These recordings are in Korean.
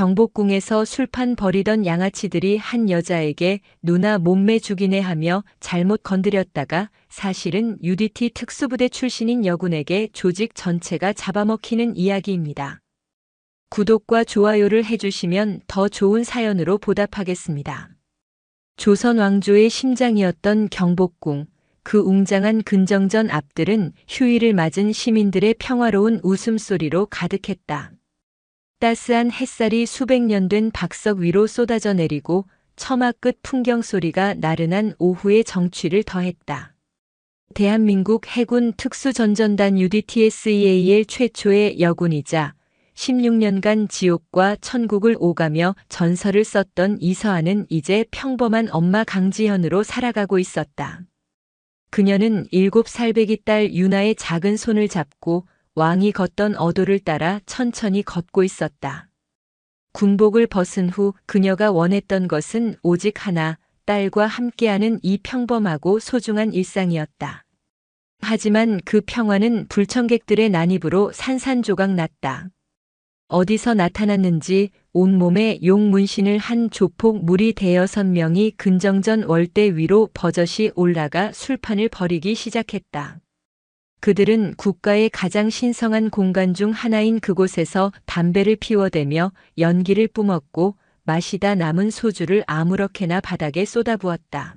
경복궁에서 술판 벌이던 양아치들이 한 여자에게 누나 몸매 죽이네 하며 잘못 건드렸다가 사실은 UDT 특수부대 출신인 여군에게 조직 전체가 잡아먹히는 이야기입니다. 구독과 좋아요를 해주시면 더 좋은 사연으로 보답하겠습니다. 조선 왕조의 심장이었던 경복궁, 그 웅장한 근정전 앞들은 휴일을 맞은 시민들의 평화로운 웃음소리로 가득했다. 따스한 햇살이 수백 년 된 박석 위로 쏟아져 내리고 처마 끝 풍경 소리가 나른한 오후의 정취를 더했다. 대한민국 해군 특수전전단 UDTSEAL 최초의 여군이자 16년간 지옥과 천국을 오가며 전설을 썼던 이서한은 이제 평범한 엄마 강지현으로 살아가고 있었다. 그녀는 7살배기 딸 유나의 작은 손을 잡고 왕이 걷던 어도를 따라 천천히 걷고 있었다. 군복을 벗은 후 그녀가 원했던 것은 오직 하나, 딸과 함께하는 이 평범하고 소중한 일상이었다. 하지만 그 평화는 불청객들의 난입으로 산산조각 났다. 어디서 나타났는지 온몸에 용 문신을 한 조폭 무리 6명이 근정전 월대 위로 버젓이 올라가 술판을 벌이기 시작했다. 그들은 국가의 가장 신성한 공간 중 하나인 그곳에서 담배를 피워대며 연기를 뿜었고 마시다 남은 소주를 아무렇게나 바닥에 쏟아부었다.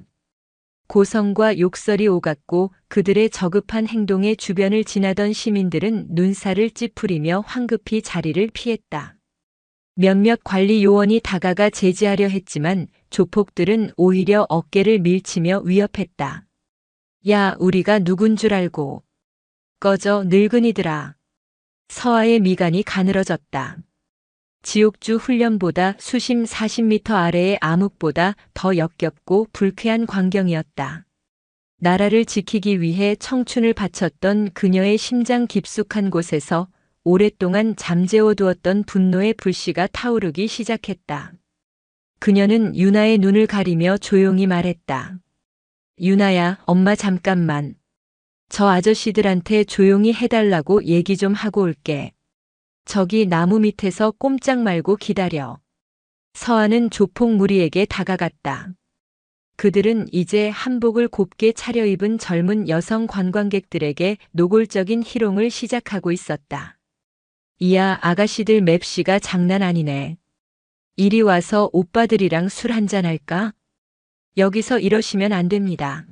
고성과 욕설이 오갔고 그들의 저급한 행동에 주변을 지나던 시민들은 눈살을 찌푸리며 황급히 자리를 피했다. 몇몇 관리 요원이 다가가 제지하려 했지만 조폭들은 오히려 어깨를 밀치며 위협했다. 야, 우리가 누군 줄 알고. 꺼져, 늙은이들아. 서하의 미간이 가늘어졌다. 지옥주 훈련보다 수심 40m 아래의 암흑보다 더 역겹고 불쾌한 광경이었다. 나라를 지키기 위해 청춘을 바쳤던 그녀의 심장 깊숙한 곳에서 오랫동안 잠재워두었던 분노의 불씨가 타오르기 시작했다. 그녀는 유나의 눈을 가리며 조용히 말했다. 유나야, 엄마 잠깐만. 저 아저씨들한테 조용히 해달라고 얘기 좀 하고 올게. 저기 나무 밑에서 꼼짝 말고 기다려. 서하는 조폭 무리에게 다가갔다. 그들은 이제 한복을 곱게 차려입은 젊은 여성 관광객들에게 노골적인 희롱을 시작하고 있었다. 이야, 아가씨들 맵시가 장난 아니네. 이리 와서 오빠들이랑 술 한잔 할까? 여기서 이러시면 안 됩니다.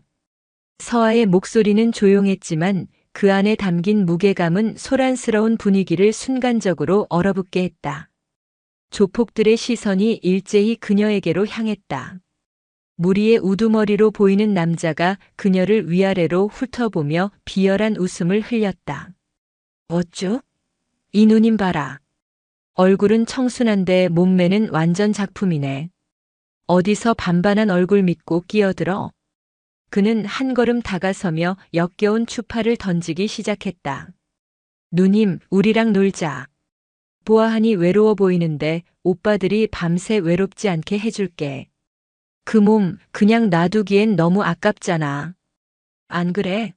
서하의 목소리는 조용했지만 그 안에 담긴 무게감은 소란스러운 분위기를 순간적으로 얼어붙게 했다. 조폭들의 시선이 일제히 그녀에게로 향했다. 무리의 우두머리로 보이는 남자가 그녀를 위아래로 훑어보며 비열한 웃음을 흘렸다. 어쭈? 이 누님 봐라. 얼굴은 청순한데 몸매는 완전 작품이네. 어디서 반반한 얼굴 믿고 끼어들어? 그는 한 걸음 다가서며 역겨운 추파를 던지기 시작했다. 누님, 우리랑 놀자. 보아하니 외로워 보이는데 오빠들이 밤새 외롭지 않게 해줄게. 그 몸 그냥 놔두기엔 너무 아깝잖아. 안 그래?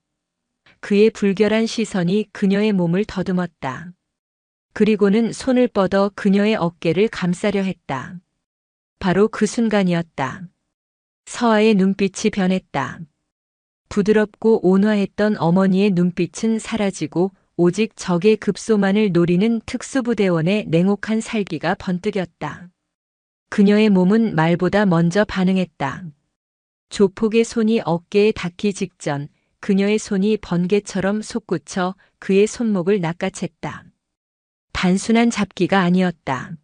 그의 불결한 시선이 그녀의 몸을 더듬었다. 그리고는 손을 뻗어 그녀의 어깨를 감싸려 했다. 바로 그 순간이었다. 서하의 눈빛이 변했다. 부드럽고 온화했던 어머니의 눈빛은 사라지고 오직 적의 급소만을 노리는 특수부대원의 냉혹한 살기가 번뜩였다. 그녀의 몸은 말보다 먼저 반응했다. 조폭의 손이 어깨에 닿기 직전 그녀의 손이 번개처럼 솟구쳐 그의 손목을 낚아챘다. 단순한 잡기가 아니었다.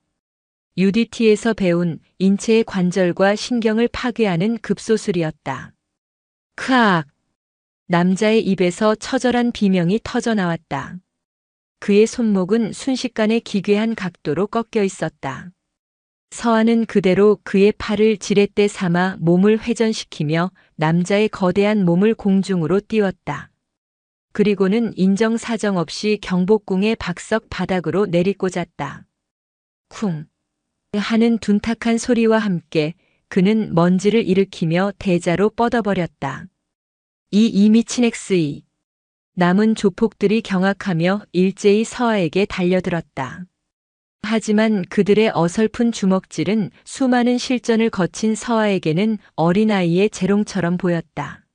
UDT에서 배운 인체의 관절과 신경을 파괴하는 급소술이었다. 크악! 남자의 입에서 처절한 비명이 터져나왔다. 그의 손목은 순식간에 기괴한 각도로 꺾여 있었다. 서하는 그대로 그의 팔을 지렛대 삼아 몸을 회전시키며 남자의 거대한 몸을 공중으로 띄웠다. 그리고는 인정사정 없이 경복궁의 박석 바닥으로 내리꽂았다. 쿵! 하는 둔탁한 소리와 함께 그는 먼지를 일으키며 대자로 뻗어버렸다. 이 미친 XE. 남은 조폭들이 경악하며 일제히 서하에게 달려들었다. 하지만 그들의 어설픈 주먹질은 수많은 실전을 거친 서아에게는 어린아이의 재롱처럼 보였다.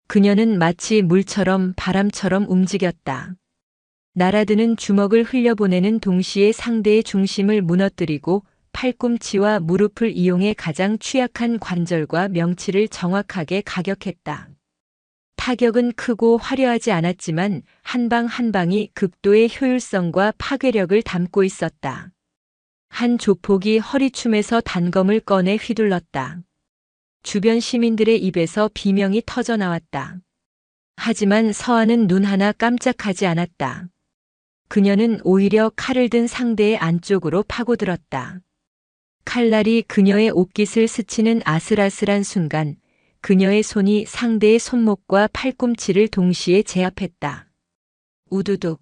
그녀는 마치 물처럼 바람처럼 움직였다. 날아드는 주먹을 흘려보내는 동시에 상대의 중심을 무너뜨리고 팔꿈치와 무릎을 이용해 가장 취약한 관절과 명치를 정확하게 가격했다. 타격은 크고 화려하지 않았지만 한 방 한 방이 극도의 효율성과 파괴력을 담고 있었다. 한 조폭이 허리춤에서 단검을 꺼내 휘둘렀다. 주변 시민들의 입에서 비명이 터져 나왔다. 하지만 서아는 눈 하나 깜짝하지 않았다. 그녀는 오히려 칼을 든 상대의 안쪽으로 파고들었다. 칼날이 그녀의 옷깃을 스치는 아슬아슬한 순간 그녀의 손이 상대의 손목과 팔꿈치를 동시에 제압했다. 우두둑.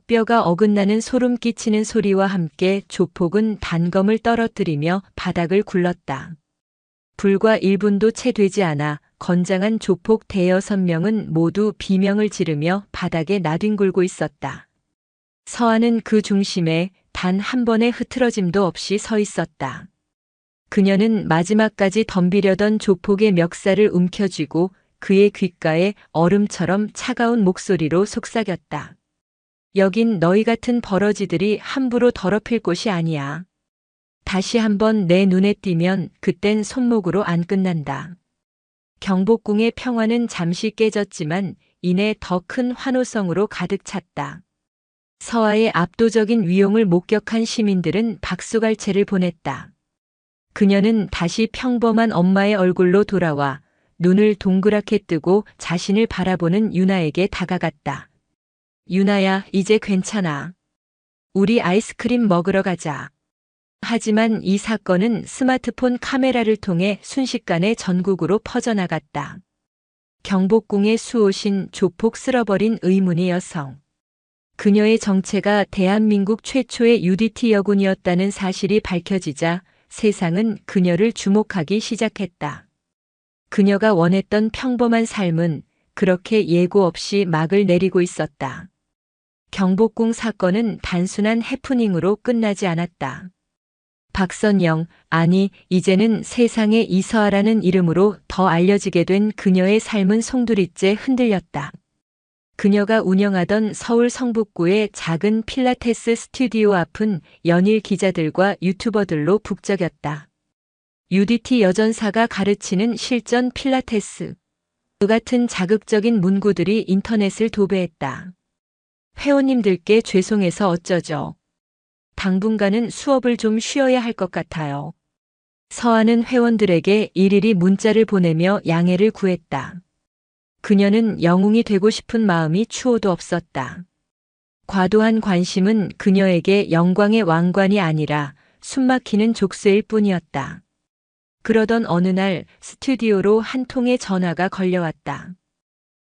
뼈가 어긋나는 소름 끼치는 소리와 함께 조폭은 단검을 떨어뜨리며 바닥을 굴렀다. 불과 1분도 채 되지 않아 건장한 조폭 대여섯 명은 모두 비명을 지르며 바닥에 나뒹굴고 있었다. 서아는 그 중심에 단 한 번의 흐트러짐도 없이 서 있었다. 그녀는 마지막까지 덤비려던 조폭의 멱살을 움켜쥐고 그의 귓가에 얼음처럼 차가운 목소리로 속삭였다. 여긴 너희 같은 버러지들이 함부로 더럽힐 곳이 아니야. 다시 한번 내 눈에 띄면 그땐 손목으로 안 끝난다. 경복궁의 평화는 잠시 깨졌지만 이내 더 큰 환호성으로 가득 찼다. 서아의 압도적인 위용을 목격한 시민들은 박수갈채를 보냈다. 그녀는 다시 평범한 엄마의 얼굴로 돌아와 눈을 동그랗게 뜨고 자신을 바라보는 유나에게 다가갔다. 유나야, 이제 괜찮아. 우리 아이스크림 먹으러 가자. 하지만 이 사건은 스마트폰 카메라를 통해 순식간에 전국으로 퍼져나갔다. 경복궁의 수호신 조폭 쓸어버린 의문의 여성. 그녀의 정체가 대한민국 최초의 UDT 여군이었다는 사실이 밝혀지자 세상은 그녀를 주목하기 시작했다. 그녀가 원했던 평범한 삶은 그렇게 예고 없이 막을 내리고 있었다. 경복궁 사건은 단순한 해프닝으로 끝나지 않았다. 박선영, 아니, 이제는 세상에 이서아라는 이름으로 더 알려지게 된 그녀의 삶은 송두리째 흔들렸다. 그녀가 운영하던 서울 성북구의 작은 필라테스 스튜디오 앞은 연일 기자들과 유튜버들로 북적였다. UDT 여전사가 가르치는 실전 필라테스. 그 같은 자극적인 문구들이 인터넷을 도배했다. 회원님들께 죄송해서 어쩌죠. 당분간은 수업을 좀 쉬어야 할 것 같아요. 서아는 회원들에게 일일이 문자를 보내며 양해를 구했다. 그녀는 영웅이 되고 싶은 마음이 추호도 없었다. 과도한 관심은 그녀에게 영광의 왕관이 아니라 숨막히는 족쇄일 뿐이었다. 그러던 어느 날 스튜디오로 한 통의 전화가 걸려왔다.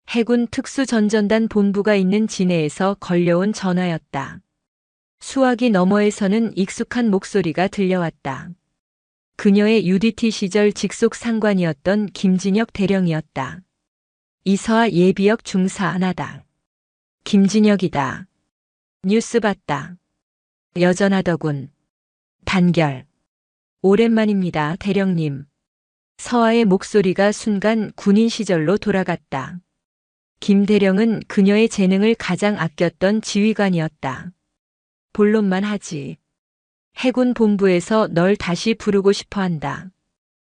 해군 특수전전단 본부가 있는 진해에서 걸려온 전화였다. 수화기 너머에서는 익숙한 목소리가 들려왔다. 그녀의 UDT 시절 직속 상관이었던 김진혁 대령이었다. 이서아 예비역 중사 하나다. 김진혁이다. 뉴스 봤다. 여전하더군. 단결. 오랜만입니다, 대령님. 서아의 목소리가 순간 군인 시절로 돌아갔다. 김 대령은 그녀의 재능을 가장 아꼈던 지휘관이었다. 본론만 하지. 해군 본부에서 널 다시 부르고 싶어 한다.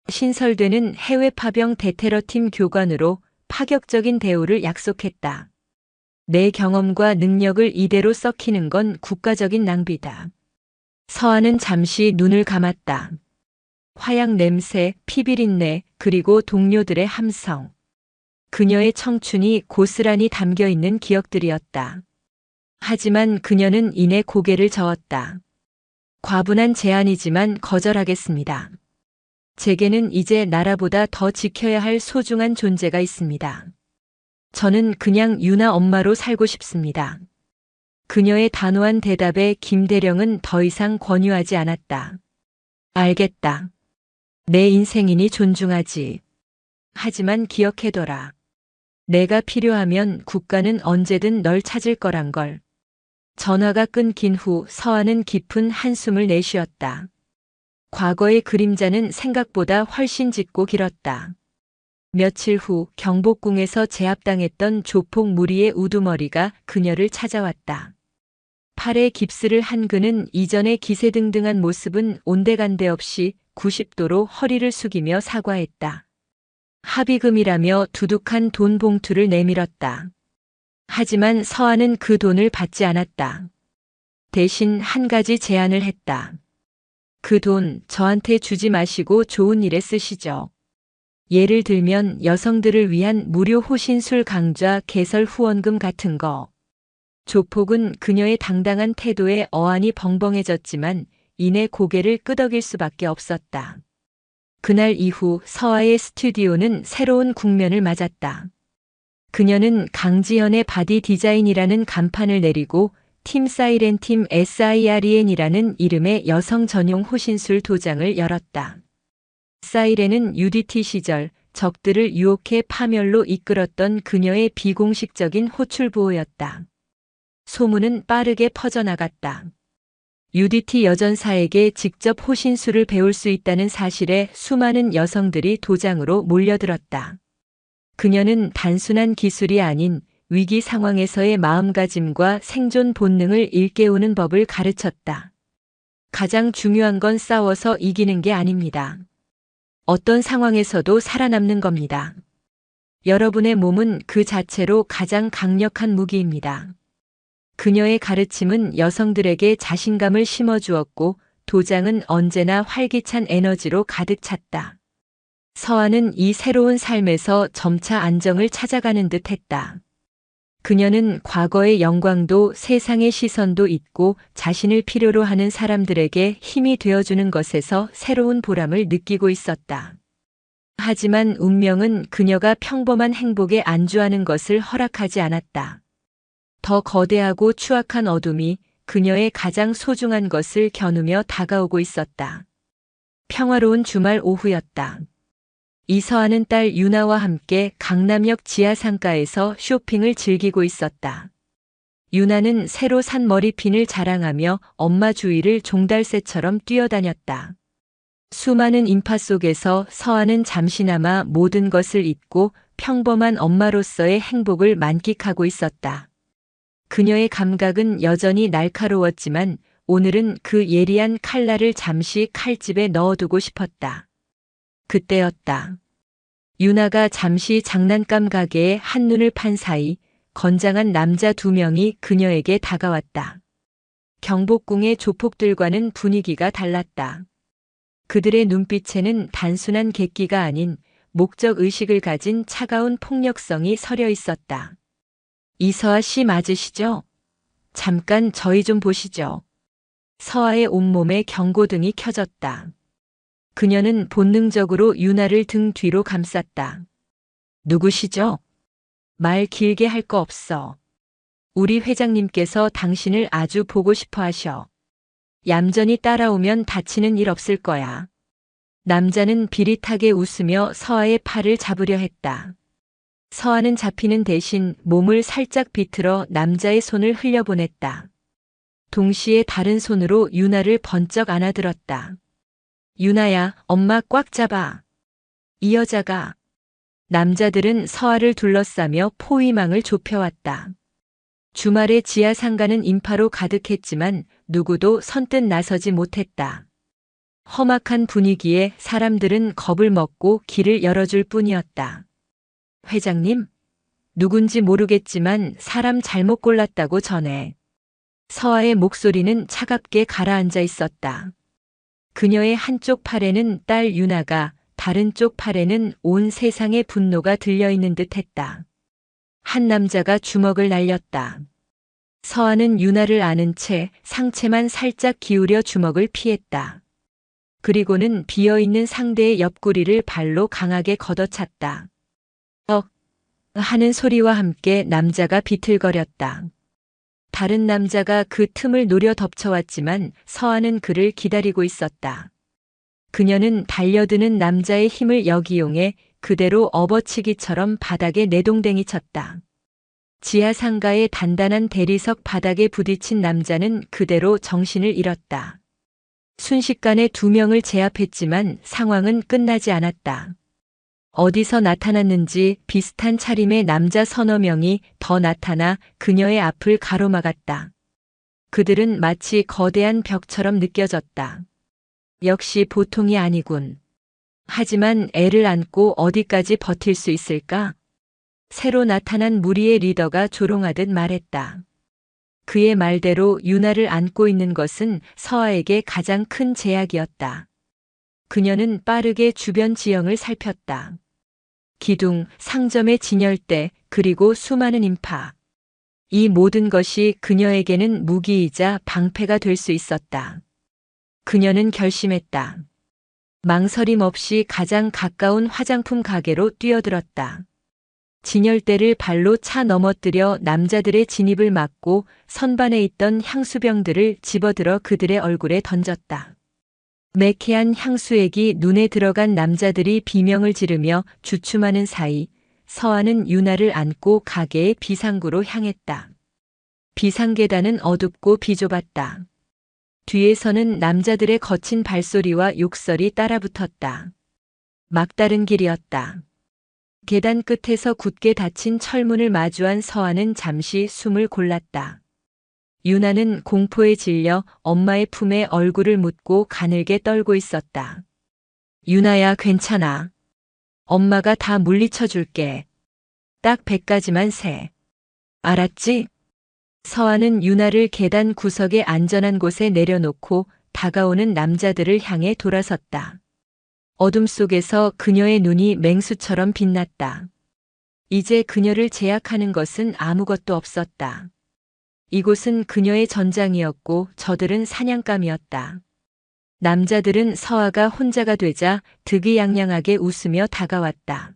신설되는 해외 파병 대테러팀 교관으로 파격적인 대우를 약속했다. 내 경험과 능력을 이대로 썩히는 건 국가적인 낭비다. 서아는 잠시 눈을 감았다. 화약 냄새, 피비린내, 그리고 동료들의 함성. 그녀의 청춘이 고스란히 담겨 있는 기억들이었다. 하지만 그녀는 이내 고개를 저었다. 과분한 제안이지만 거절하겠습니다. 제게는 이제 나라보다 더 지켜야 할 소중한 존재가 있습니다. 저는 그냥 유나 엄마로 살고 싶습니다. 그녀의 단호한 대답에 김 대령은 더 이상 권유하지 않았다. 알겠다. 내 인생이니 존중하지. 하지만 기억해둬라. 내가 필요하면 국가는 언제든 널 찾을 거란 걸. 전화가 끊긴 후 서아는 깊은 한숨을 내쉬었다. 과거의 그림자는 생각보다 훨씬 짙고 길었다. 며칠 후 경복궁에서 제압당했던 조폭 무리의 우두머리가 그녀를 찾아왔다. 팔에 깁스를 한 그는 이전의 기세등등한 모습은 온데간데 없이 90도로 허리를 숙이며 사과했다. 합의금이라며 두둑한 돈 봉투를 내밀었다. 하지만 서아는 그 돈을 받지 않았다. 대신 한 가지 제안을 했다. 그 돈 저한테 주지 마시고 좋은 일에 쓰시죠. 예를 들면 여성들을 위한 무료 호신술 강좌 개설 후원금 같은 거. 조폭은 그녀의 당당한 태도에 어안이 벙벙해졌지만 이내 고개를 끄덕일 수밖에 없었다. 그날 이후 서아의 스튜디오는 새로운 국면을 맞았다. 그녀는 강지현의 바디 디자인이라는 간판을 내리고 팀 사이렌 팀 SIREN이라는 이름의 여성 전용 호신술 도장을 열었다. 사이렌은 UDT 시절 적들을 유혹해 파멸로 이끌었던 그녀의 비공식적인 호출보호였다. 소문은 빠르게 퍼져나갔다. UDT 여전사에게 직접 호신술을 배울 수 있다는 사실에 수많은 여성들이 도장으로 몰려들었다. 그녀는 단순한 기술이 아닌 위기 상황에서의 마음가짐과 생존 본능을 일깨우는 법을 가르쳤다. 가장 중요한 건 싸워서 이기는 게 아닙니다. 어떤 상황에서도 살아남는 겁니다. 여러분의 몸은 그 자체로 가장 강력한 무기입니다. 그녀의 가르침은 여성들에게 자신감을 심어주었고 도장은 언제나 활기찬 에너지로 가득 찼다. 서아는 이 새로운 삶에서 점차 안정을 찾아가는 듯 했다. 그녀는 과거의 영광도 세상의 시선도 잊고 자신을 필요로 하는 사람들에게 힘이 되어주는 것에서 새로운 보람을 느끼고 있었다. 하지만 운명은 그녀가 평범한 행복에 안주하는 것을 허락하지 않았다. 더 거대하고 추악한 어둠이 그녀의 가장 소중한 것을 겨누며 다가오고 있었다. 평화로운 주말 오후였다. 이서아는 딸 유나와 함께 강남역 지하상가에서 쇼핑을 즐기고 있었다. 유나는 새로 산 머리핀을 자랑하며 엄마 주위를 종달새처럼 뛰어다녔다. 수많은 인파 속에서 서아는 잠시나마 모든 것을 잊고 평범한 엄마로서의 행복을 만끽하고 있었다. 그녀의 감각은 여전히 날카로웠지만 오늘은 그 예리한 칼날을 잠시 칼집에 넣어두고 싶었다. 그때였다. 유나가 잠시 장난감 가게에 한눈을 판 사이 건장한 남자 2명이 그녀에게 다가왔다. 경복궁의 조폭들과는 분위기가 달랐다. 그들의 눈빛에는 단순한 객기가 아닌 목적의식을 가진 차가운 폭력성이 서려 있었다. 이서아 씨 맞으시죠? 잠깐 저희 좀 보시죠. 서아의 온몸에 경고등이 켜졌다. 그녀는 본능적으로 유나를 등 뒤로 감쌌다. 누구시죠? 말 길게 할 거 없어. 우리 회장님께서 당신을 아주 보고 싶어 하셔. 얌전히 따라오면 다치는 일 없을 거야. 남자는 비릿하게 웃으며 서아의 팔을 잡으려 했다. 서아는 잡히는 대신 몸을 살짝 비틀어 남자의 손을 흘려보냈다. 동시에 다른 손으로 유나를 번쩍 안아들었다. 유나야, 엄마 꽉 잡아. 이 여자가. 남자들은 서아를 둘러싸며 포위망을 좁혀왔다. 주말에 지하 상가는 인파로 가득했지만 누구도 선뜻 나서지 못했다. 험악한 분위기에 사람들은 겁을 먹고 길을 열어줄 뿐이었다. 회장님? 누군지 모르겠지만 사람 잘못 골랐다고 전해. 서아의 목소리는 차갑게 가라앉아 있었다. 그녀의 한쪽 팔에는 딸 유나가, 다른 쪽 팔에는 온 세상의 분노가 들려있는 듯 했다. 한 남자가 주먹을 날렸다. 서아는 유나를 아는 채 상체만 살짝 기울여 주먹을 피했다. 그리고는 비어있는 상대의 옆구리를 발로 강하게 걷어찼다. 하는 소리와 함께 남자가 비틀거렸다. 다른 남자가 그 틈을 노려 덮쳐왔지만 서아는 그를 기다리고 있었다. 그녀는 달려드는 남자의 힘을 역이용해 그대로 업어치기처럼 바닥에 내동댕이 쳤다. 지하 상가의 단단한 대리석 바닥에 부딪힌 남자는 그대로 정신을 잃었다. 순식간에 2명을 제압했지만 상황은 끝나지 않았다. 어디서 나타났는지 비슷한 차림의 남자 서너 명이 더 나타나 그녀의 앞을 가로막았다. 그들은 마치 거대한 벽처럼 느껴졌다. 역시 보통이 아니군. 하지만 애를 안고 어디까지 버틸 수 있을까? 새로 나타난 무리의 리더가 조롱하듯 말했다. 그의 말대로 유나를 안고 있는 것은 서아에게 가장 큰 제약이었다. 그녀는 빠르게 주변 지형을 살폈다. 기둥, 상점의 진열대, 그리고 수많은 인파. 이 모든 것이 그녀에게는 무기이자 방패가 될 수 있었다. 그녀는 결심했다. 망설임 없이 가장 가까운 화장품 가게로 뛰어들었다. 진열대를 발로 차 넘어뜨려 남자들의 진입을 막고 선반에 있던 향수병들을 집어들어 그들의 얼굴에 던졌다. 매캐한 향수액이 눈에 들어간 남자들이 비명을 지르며 주춤하는 사이 서아는 유나를 안고 가게의 비상구로 향했다. 비상계단은 어둡고 비좁았다. 뒤에서는 남자들의 거친 발소리와 욕설이 따라붙었다. 막다른 길이었다. 계단 끝에서 굳게 닫힌 철문을 마주한 서아는 잠시 숨을 골랐다. 유나는 공포에 질려 엄마의 품에 얼굴을 묻고 가늘게 떨고 있었다. 유나야, 괜찮아. 엄마가 다 물리쳐 줄게. 딱 100가지만 세. 알았지? 서아는 유나를 계단 구석의 안전한 곳에 내려놓고 다가오는 남자들을 향해 돌아섰다. 어둠 속에서 그녀의 눈이 맹수처럼 빛났다. 이제 그녀를 제약하는 것은 아무것도 없었다. 이곳은 그녀의 전장이었고 저들은 사냥감이었다. 남자들은 서아가 혼자가 되자 득이양양하게 웃으며 다가왔다.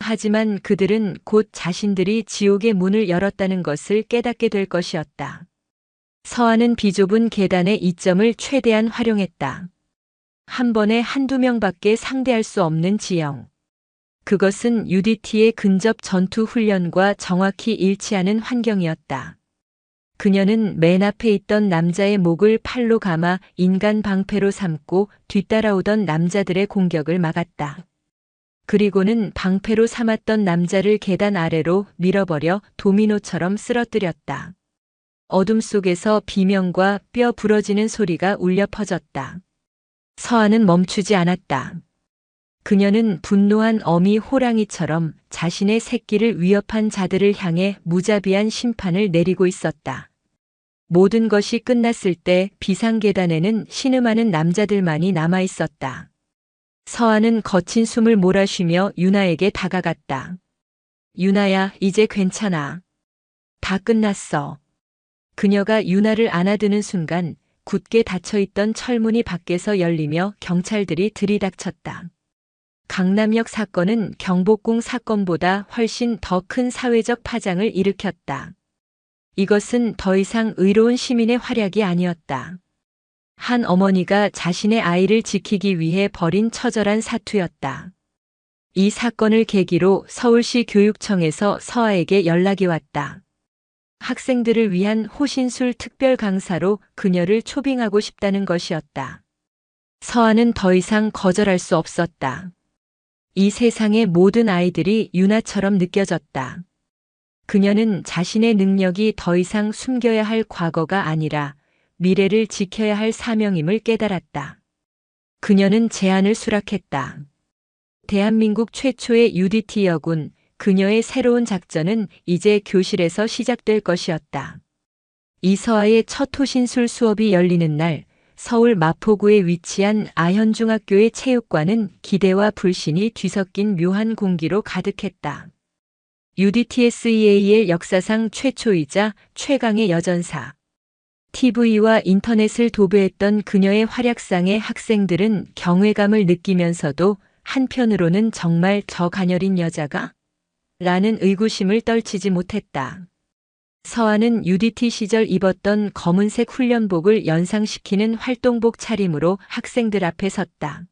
하지만 그들은 곧 자신들이 지옥의 문을 열었다는 것을 깨닫게 될 것이었다. 서아는 비좁은 계단의 이점을 최대한 활용했다. 한 번에 한두 명밖에 상대할 수 없는 지형. 그것은 UDT의 근접 전투 훈련과 정확히 일치하는 환경이었다. 그녀는 맨 앞에 있던 남자의 목을 팔로 감아 인간 방패로 삼고 뒤따라오던 남자들의 공격을 막았다. 그리고는 방패로 삼았던 남자를 계단 아래로 밀어버려 도미노처럼 쓰러뜨렸다. 어둠 속에서 비명과 뼈 부러지는 소리가 울려 퍼졌다. 서아는 멈추지 않았다. 그녀는 분노한 어미 호랑이처럼 자신의 새끼를 위협한 자들을 향해 무자비한 심판을 내리고 있었다. 모든 것이 끝났을 때 비상계단에는 신음하는 남자들만이 남아 있었다. 서아는 거친 숨을 몰아쉬며 유나에게 다가갔다. 유나야, 이제 괜찮아. 다 끝났어. 그녀가 유나를 안아드는 순간 굳게 닫혀있던 철문이 밖에서 열리며 경찰들이 들이닥쳤다. 강남역 사건은 경복궁 사건보다 훨씬 더 큰 사회적 파장을 일으켰다. 이것은 더 이상 의로운 시민의 활약이 아니었다. 한 어머니가 자신의 아이를 지키기 위해 벌인 처절한 사투였다. 이 사건을 계기로 서울시 교육청에서 서아에게 연락이 왔다. 학생들을 위한 호신술 특별 강사로 그녀를 초빙하고 싶다는 것이었다. 서아는 더 이상 거절할 수 없었다. 이 세상의 모든 아이들이 유나처럼 느껴졌다. 그녀는 자신의 능력이 더 이상 숨겨야 할 과거가 아니라 미래를 지켜야 할 사명임을 깨달았다. 그녀는 제안을 수락했다. 대한민국 최초의 UDT 여군, 그녀의 새로운 작전은 이제 교실에서 시작될 것이었다. 이서아의 첫 호신술 수업이 열리는 날, 서울 마포구에 위치한 아현중학교의 체육관은 기대와 불신이 뒤섞인 묘한 공기로 가득했다. UDTSEA의 역사상 최초이자 최강의 여전사. TV와 인터넷을 도배했던 그녀의 활약상에 학생들은 경외감을 느끼면서도 한편으로는 정말 저 가녀린 여자가? 라는 의구심을 떨치지 못했다. 서아는 UDT 시절 입었던 검은색 훈련복을 연상시키는 활동복 차림으로 학생들 앞에 섰다.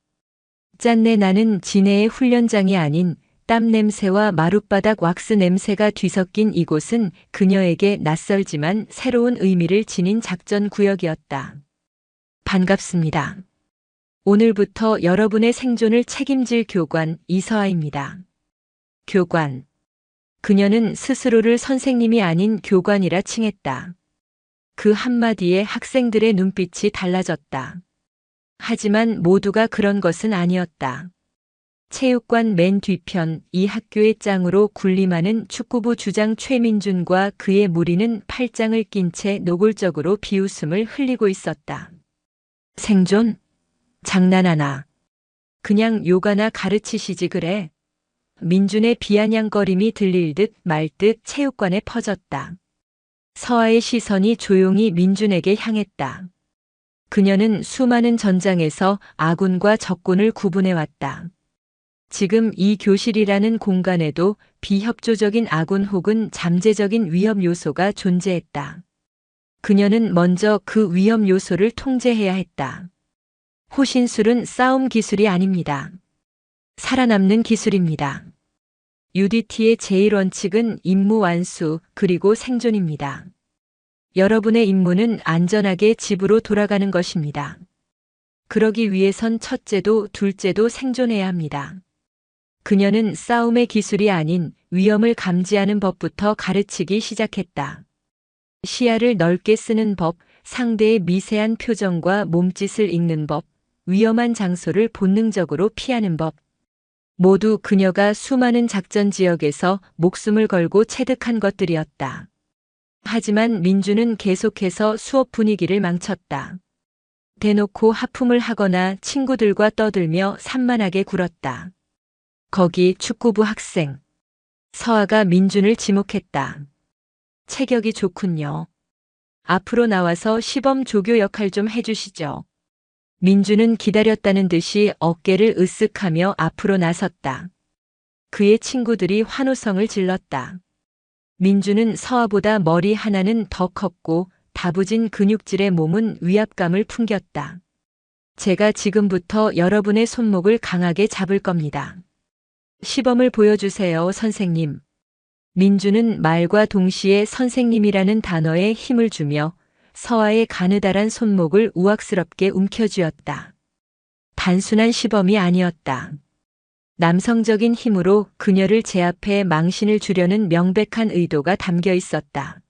짠내 나는 진해의 훈련장이 아닌 땀 냄새와 마룻바닥 왁스 냄새가 뒤섞인 이곳은 그녀에게 낯설지만 새로운 의미를 지닌 작전 구역이었다. 반갑습니다. 오늘부터 여러분의 생존을 책임질 교관 이서아입니다. 교관. 그녀는 스스로를 선생님이 아닌 교관이라 칭했다. 그 한마디에 학생들의 눈빛이 달라졌다. 하지만 모두가 그런 것은 아니었다. 체육관 맨 뒤편 이 학교의 짱으로 군림하는 축구부 주장 최민준과 그의 무리는 팔짱을 낀 채 노골적으로 비웃음을 흘리고 있었다. 생존? 장난하나. 그냥 요가나 가르치시지 그래. 민준의 비아냥거림이 들릴 듯 말 듯 체육관에 퍼졌다. 서아의 시선이 조용히 민준에게 향했다. 그녀는 수많은 전장에서 아군과 적군을 구분해왔다. 지금 이 교실이라는 공간에도 비협조적인 아군 혹은 잠재적인 위험 요소가 존재했다. 그녀는 먼저 그 위험 요소를 통제해야 했다. 호신술은 싸움 기술이 아닙니다. 살아남는 기술입니다. UDT의 제1원칙은 임무 완수 그리고 생존입니다. 여러분의 임무는 안전하게 집으로 돌아가는 것입니다. 그러기 위해선 첫째도 둘째도 생존해야 합니다. 그녀는 싸움의 기술이 아닌 위험을 감지하는 법부터 가르치기 시작했다. 시야를 넓게 쓰는 법, 상대의 미세한 표정과 몸짓을 읽는 법, 위험한 장소를 본능적으로 피하는 법. 모두 그녀가 수많은 작전 지역에서 목숨을 걸고 체득한 것들이었다. 하지만 민주는 계속해서 수업 분위기를 망쳤다. 대놓고 하품을 하거나 친구들과 떠들며 산만하게 굴었다. 거기 축구부 학생. 서아가 민준을 지목했다. 체격이 좋군요. 앞으로 나와서 시범 조교 역할 좀 해주시죠. 민준은 기다렸다는 듯이 어깨를 으쓱하며 앞으로 나섰다. 그의 친구들이 환호성을 질렀다. 민준은 서아보다 머리 하나는 더 컸고 다부진 근육질의 몸은 위압감을 풍겼다. 제가 지금부터 여러분의 손목을 강하게 잡을 겁니다. 시범을 보여주세요, 선생님. 민준은 말과 동시에 선생님이라는 단어에 힘을 주며 서아의 가느다란 손목을 우악스럽게 움켜쥐었다. 단순한 시범이 아니었다. 남성적인 힘으로 그녀를 제압해 망신을 주려는 명백한 의도가 담겨 있었다.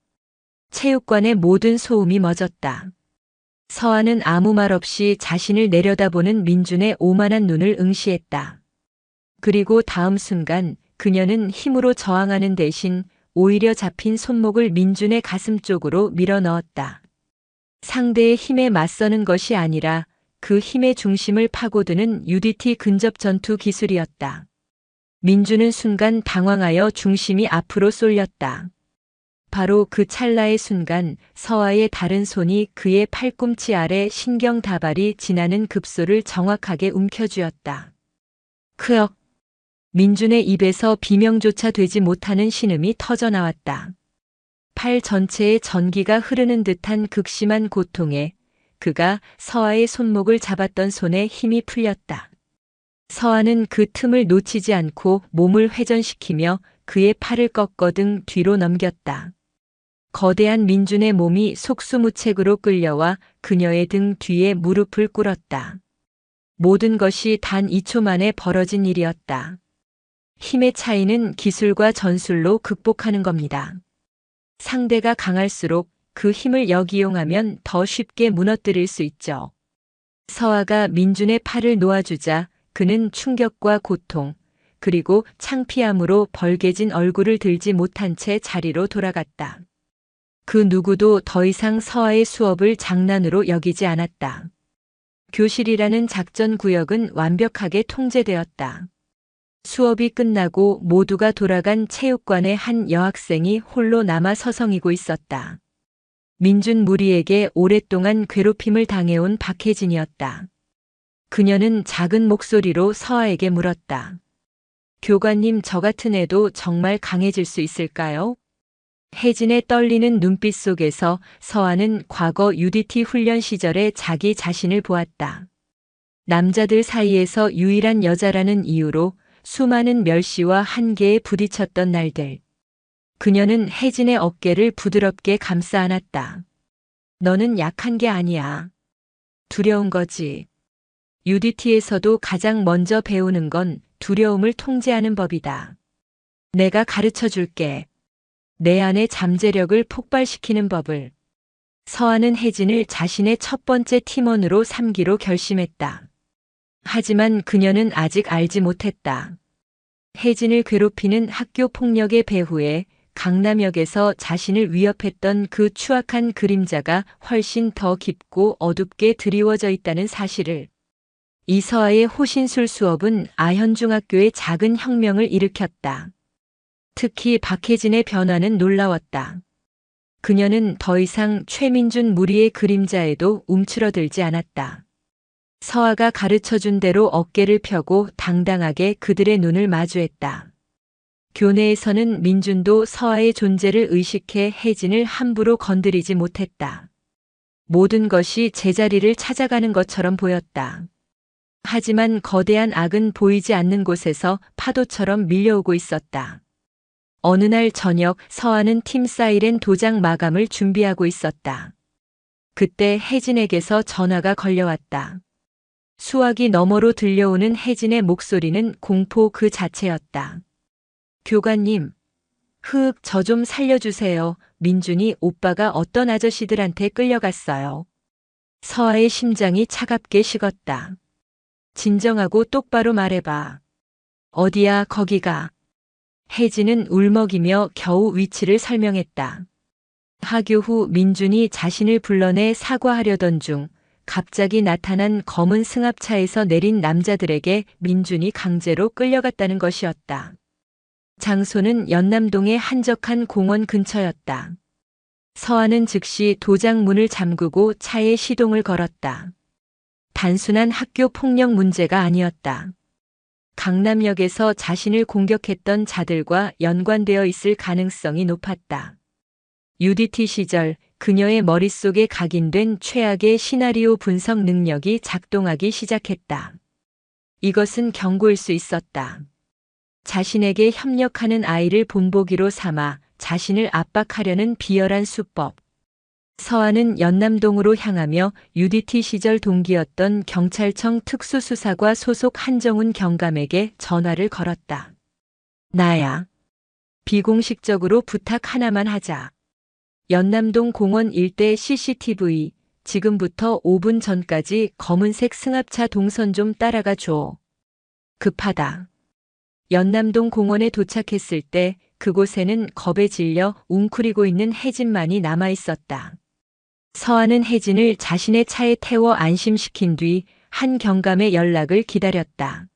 체육관의 모든 소음이 멎었다. 서아는 아무 말 없이 자신을 내려다보는 민준의 오만한 눈을 응시했다. 그리고 다음 순간 그녀는 힘으로 저항하는 대신 오히려 잡힌 손목을 민준의 가슴 쪽으로 밀어 넣었다. 상대의 힘에 맞서는 것이 아니라 그 힘의 중심을 파고드는 UDT 근접 전투 기술이었다. 민준은 순간 당황하여 중심이 앞으로 쏠렸다. 바로 그 찰나의 순간 서아의 다른 손이 그의 팔꿈치 아래 신경 다발이 지나는 급소를 정확하게 움켜쥐었다. 크역. 민준의 입에서 비명조차 되지 못하는 신음이 터져나왔다. 팔 전체에 전기가 흐르는 듯한 극심한 고통에 그가 서아의 손목을 잡았던 손에 힘이 풀렸다. 서아는 그 틈을 놓치지 않고 몸을 회전시키며 그의 팔을 꺾어등 뒤로 넘겼다. 거대한 민준의 몸이 속수무책으로 끌려와 그녀의 등 뒤에 무릎을 꿇었다. 모든 것이 단 2초 만에 벌어진 일이었다. 힘의 차이는 기술과 전술로 극복하는 겁니다. 상대가 강할수록 그 힘을 역이용하면 더 쉽게 무너뜨릴 수 있죠. 서아가 민준의 팔을 놓아주자 그는 충격과 고통, 그리고 창피함으로 벌개진 얼굴을 들지 못한 채 자리로 돌아갔다. 그 누구도 더 이상 서아의 수업을 장난으로 여기지 않았다. 교실이라는 작전 구역은 완벽하게 통제되었다. 수업이 끝나고 모두가 돌아간 체육관에 한 여학생이 홀로 남아 서성이고 있었다. 민준 무리에게 오랫동안 괴롭힘을 당해온 박혜진이었다. 그녀는 작은 목소리로 서아에게 물었다. 교관님, 저 같은 애도 정말 강해질 수 있을까요? 혜진의 떨리는 눈빛 속에서 서아는 과거 UDT 훈련 시절의 자기 자신을 보았다. 남자들 사이에서 유일한 여자라는 이유로 수많은 멸시와 한계에 부딪혔던 날들. 그녀는 혜진의 어깨를 부드럽게 감싸 안았다. 너는 약한 게 아니야. 두려운 거지. UDT에서도 가장 먼저 배우는 건 두려움을 통제하는 법이다. 내가 가르쳐 줄게. 내 안의 잠재력을 폭발시키는 법을. 서아는 혜진을 자신의 첫 번째 팀원으로 삼기로 결심했다. 하지만 그녀는 아직 알지 못했다. 혜진을 괴롭히는 학교 폭력의 배후에 강남역에서 자신을 위협했던 그 추악한 그림자가 훨씬 더 깊고 어둡게 드리워져 있다는 사실을. 이서아의 호신술 수업은 아현중학교에 작은 혁명을 일으켰다. 특히 박혜진의 변화는 놀라웠다. 그녀는 더 이상 최민준 무리의 그림자에도 움츠러들지 않았다. 서아가 가르쳐준 대로 어깨를 펴고 당당하게 그들의 눈을 마주했다. 교내에서는 민준도 서아의 존재를 의식해 혜진을 함부로 건드리지 못했다. 모든 것이 제자리를 찾아가는 것처럼 보였다. 하지만 거대한 악은 보이지 않는 곳에서 파도처럼 밀려오고 있었다. 어느 날 저녁 서아는 팀 사이렌 도장 마감을 준비하고 있었다. 그때 혜진에게서 전화가 걸려왔다. 수화기 너머로 들려오는 혜진의 목소리는 공포 그 자체였다. 교관님, 저 좀 살려주세요. 민준이 오빠가 어떤 아저씨들한테 끌려갔어요. 서아의 심장이 차갑게 식었다. 진정하고 똑바로 말해봐. 어디야 거기가. 혜진은 울먹이며 겨우 위치를 설명했다. 하교 후 민준이 자신을 불러내 사과하려던 중 갑자기 나타난 검은 승합차에서 내린 남자들에게 민준이 강제로 끌려갔다는 것이었다. 장소는 연남동의 한적한 공원 근처였다. 서아는 즉시 도장 문을 잠그고 차에 시동을 걸었다. 단순한 학교 폭력 문제가 아니었다. 강남역에서 자신을 공격했던 자들과 연관되어 있을 가능성이 높았다. UDT 시절 그녀의 머릿속에 각인된 최악의 시나리오 분석 능력이 작동하기 시작했다. 이것은 경고일 수 있었다. 자신에게 협력하는 아이를 본보기로 삼아 자신을 압박하려는 비열한 수법. 서아는 연남동으로 향하며 UDT 시절 동기였던 경찰청 특수수사과 소속 한정훈 경감에게 전화를 걸었다. 나야. 비공식적으로 부탁 하나만 하자. 연남동 공원 일대 CCTV, 지금부터 5분 전까지 검은색 승합차 동선 좀 따라가 줘. 급하다. 연남동 공원에 도착했을 때 그곳에는 겁에 질려 웅크리고 있는 혜진만이 남아 있었다. 서아는 혜진을 자신의 차에 태워 안심시킨 뒤 한 경감의 연락을 기다렸다.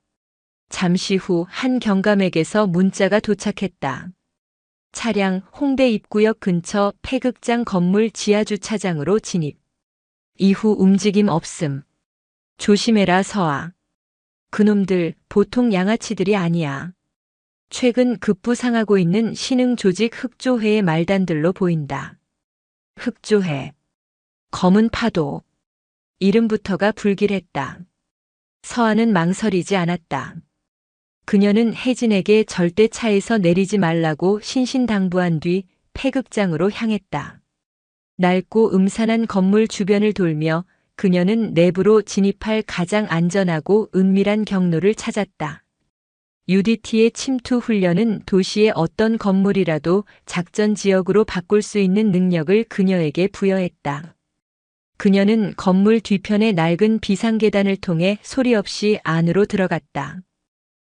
잠시 후 한 경감에게서 문자가 도착했다. 차량 홍대 입구역 근처 폐극장 건물 지하주차장으로 진입. 이후 움직임 없음. 조심해라 서아. 그놈들 보통 양아치들이 아니야. 최근 급부상하고 있는 신흥 조직 흑조회의 말단들로 보인다. 흑조회. 검은 파도. 이름부터가 불길했다. 서아는 망설이지 않았다. 그녀는 혜진에게 절대 차에서 내리지 말라고 신신당부한 뒤 폐극장으로 향했다. 낡고 음산한 건물 주변을 돌며 그녀는 내부로 진입할 가장 안전하고 은밀한 경로를 찾았다. UDT의 침투 훈련은 도시의 어떤 건물이라도 작전 지역으로 바꿀 수 있는 능력을 그녀에게 부여했다. 그녀는 건물 뒤편의 낡은 비상계단을 통해 소리 없이 안으로 들어갔다.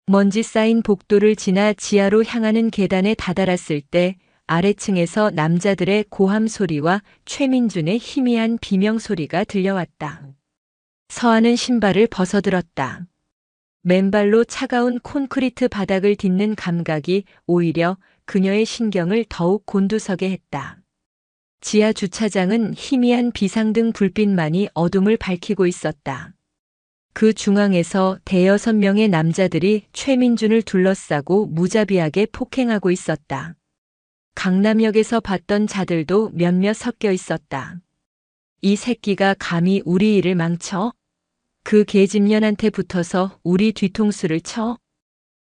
먼지 쌓인 복도를 지나 지하로 향하는 계단에 다다랐을 때 아래층에서 남자들의 고함 소리와 최민준의 희미한 비명 소리가 들려왔다. 서아는 신발을 벗어들었다. 맨발로 차가운 콘크리트 바닥을 딛는 감각이 오히려 그녀의 신경을 더욱 곤두서게 했다. 지하 주차장은 희미한 비상등 불빛만이 어둠을 밝히고 있었다. 그 중앙에서 대여섯 명의 남자들이 최민준을 둘러싸고 무자비하게 폭행하고 있었다. 강남역에서 봤던 자들도 몇몇 섞여 있었다. 이 새끼가 감히 우리 일을 망쳐? 그 계집년한테 붙어서 우리 뒤통수를 쳐?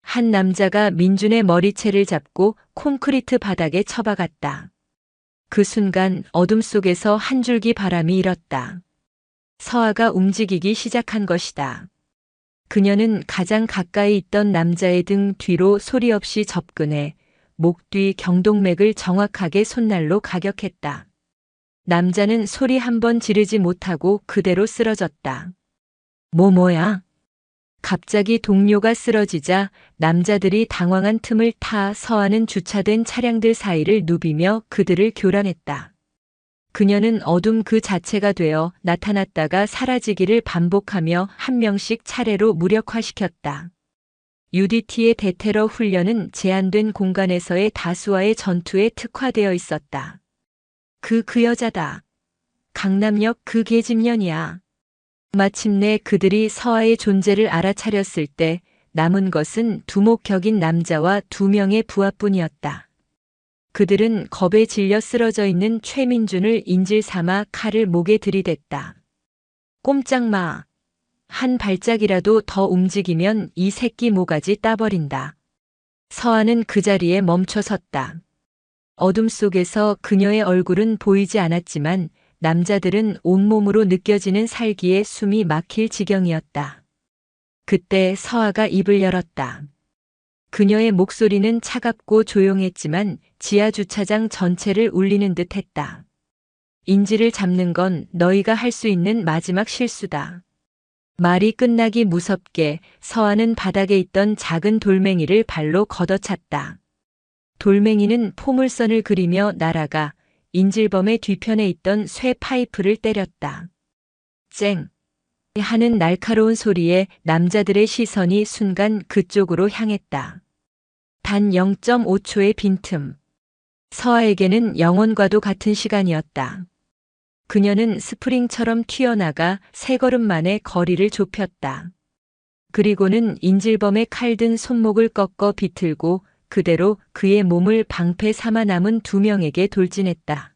한 남자가 민준의 머리채를 잡고 콘크리트 바닥에 처박았다. 그 순간 어둠 속에서 한 줄기 바람이 일었다. 서아가 움직이기 시작한 것이다. 그녀는 가장 가까이 있던 남자의 등 뒤로 소리 없이 접근해 목 뒤 경동맥을 정확하게 손날로 가격했다. 남자는 소리 한 번 지르지 못하고 그대로 쓰러졌다. 뭐야? 갑자기 동료가 쓰러지자 남자들이 당황한 틈을 타 서아는 주차된 차량들 사이를 누비며 그들을 교란했다. 그녀는 어둠 그 자체가 되어 나타났다가 사라지기를 반복하며 한 명씩 차례로 무력화시켰다. UDT의 대테러 훈련은 제한된 공간에서의 다수와의 전투에 특화되어 있었다. 그 여자다. 강남역 그 계집년이야. 마침내 그들이 서아의 존재를 알아차렸을 때 남은 것은 두목격인 남자와 두 명의 부하뿐이었다. 그들은 겁에 질려 쓰러져 있는 최민준을 인질 삼아 칼을 목에 들이댔다. 꼼짝 마. 한 발짝이라도 더 움직이면 이 새끼 모가지 따버린다. 서아는 그 자리에 멈춰 섰다. 어둠 속에서 그녀의 얼굴은 보이지 않았지만 남자들은 온몸으로 느껴지는 살기에 숨이 막힐 지경이었다. 그때 서아가 입을 열었다. 그녀의 목소리는 차갑고 조용했지만 지하 주차장 전체를 울리는 듯 했다. 인지를 잡는 건 너희가 할 수 있는 마지막 실수다. 말이 끝나기 무섭게 서아는 바닥에 있던 작은 돌멩이를 발로 걷어찼다. 돌멩이는 포물선을 그리며 날아가 인질범의 뒤편에 있던 쇠 파이프를 때렸다. 쨍! 하는 날카로운 소리에 남자들의 시선이 순간 그쪽으로 향했다. 단 0.5초의 빈틈. 서아에게는 영원과도 같은 시간이었다. 그녀는 스프링처럼 튀어나가 세 걸음 만에 거리를 좁혔다. 그리고는 인질범의 칼든 손목을 꺾어 비틀고 그대로 그의 몸을 방패 삼아 남은 두 명에게 돌진했다.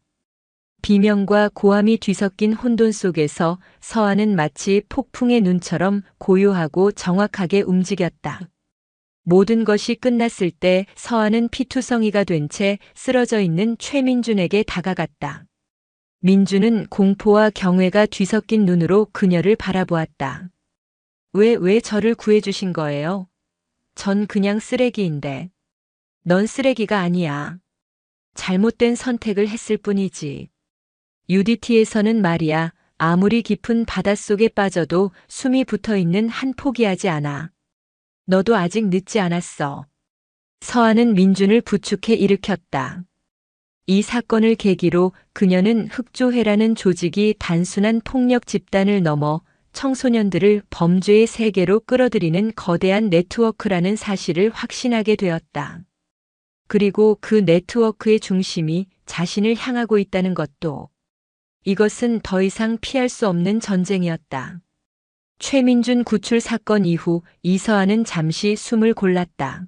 비명과 고함이 뒤섞인 혼돈 속에서 서아는 마치 폭풍의 눈처럼 고요하고 정확하게 움직였다. 모든 것이 끝났을 때 서아는 피투성이가 된 채 쓰러져 있는 최민준에게 다가갔다. 민준은 공포와 경외가 뒤섞인 눈으로 그녀를 바라보았다. 왜 저를 구해주신 거예요? 전 그냥 쓰레기인데. 넌 쓰레기가 아니야. 잘못된 선택을 했을 뿐이지. UDT에서는 말이야, 아무리 깊은 바닷속에 빠져도 숨이 붙어있는 한 포기하지 않아. 너도 아직 늦지 않았어. 서아는 민준을 부축해 일으켰다. 이 사건을 계기로 그녀는 흑조회라는 조직이 단순한 폭력 집단을 넘어 청소년들을 범죄의 세계로 끌어들이는 거대한 네트워크라는 사실을 확신하게 되었다. 그리고 그 네트워크의 중심이 자신을 향하고 있다는 것도. 이것은 더 이상 피할 수 없는 전쟁이었다. 최민준 구출 사건 이후 이서아는 잠시 숨을 골랐다.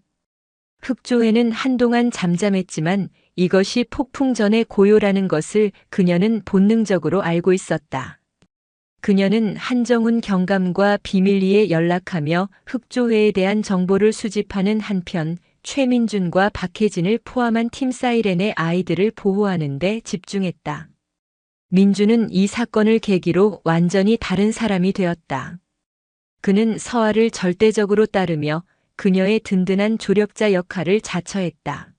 흑조회는 한동안 잠잠했지만 이것이 폭풍 전의 고요라는 것을 그녀는 본능적으로 알고 있었다. 그녀는 한정훈 경감과 비밀리에 연락하며 흑조회에 대한 정보를 수집하는 한편 최민준과 박혜진을 포함한 팀 사이렌의 아이들을 보호하는 데 집중했다. 민준은 이 사건을 계기로 완전히 다른 사람이 되었다. 그는 서아를 절대적으로 따르며 그녀의 든든한 조력자 역할을 자처했다.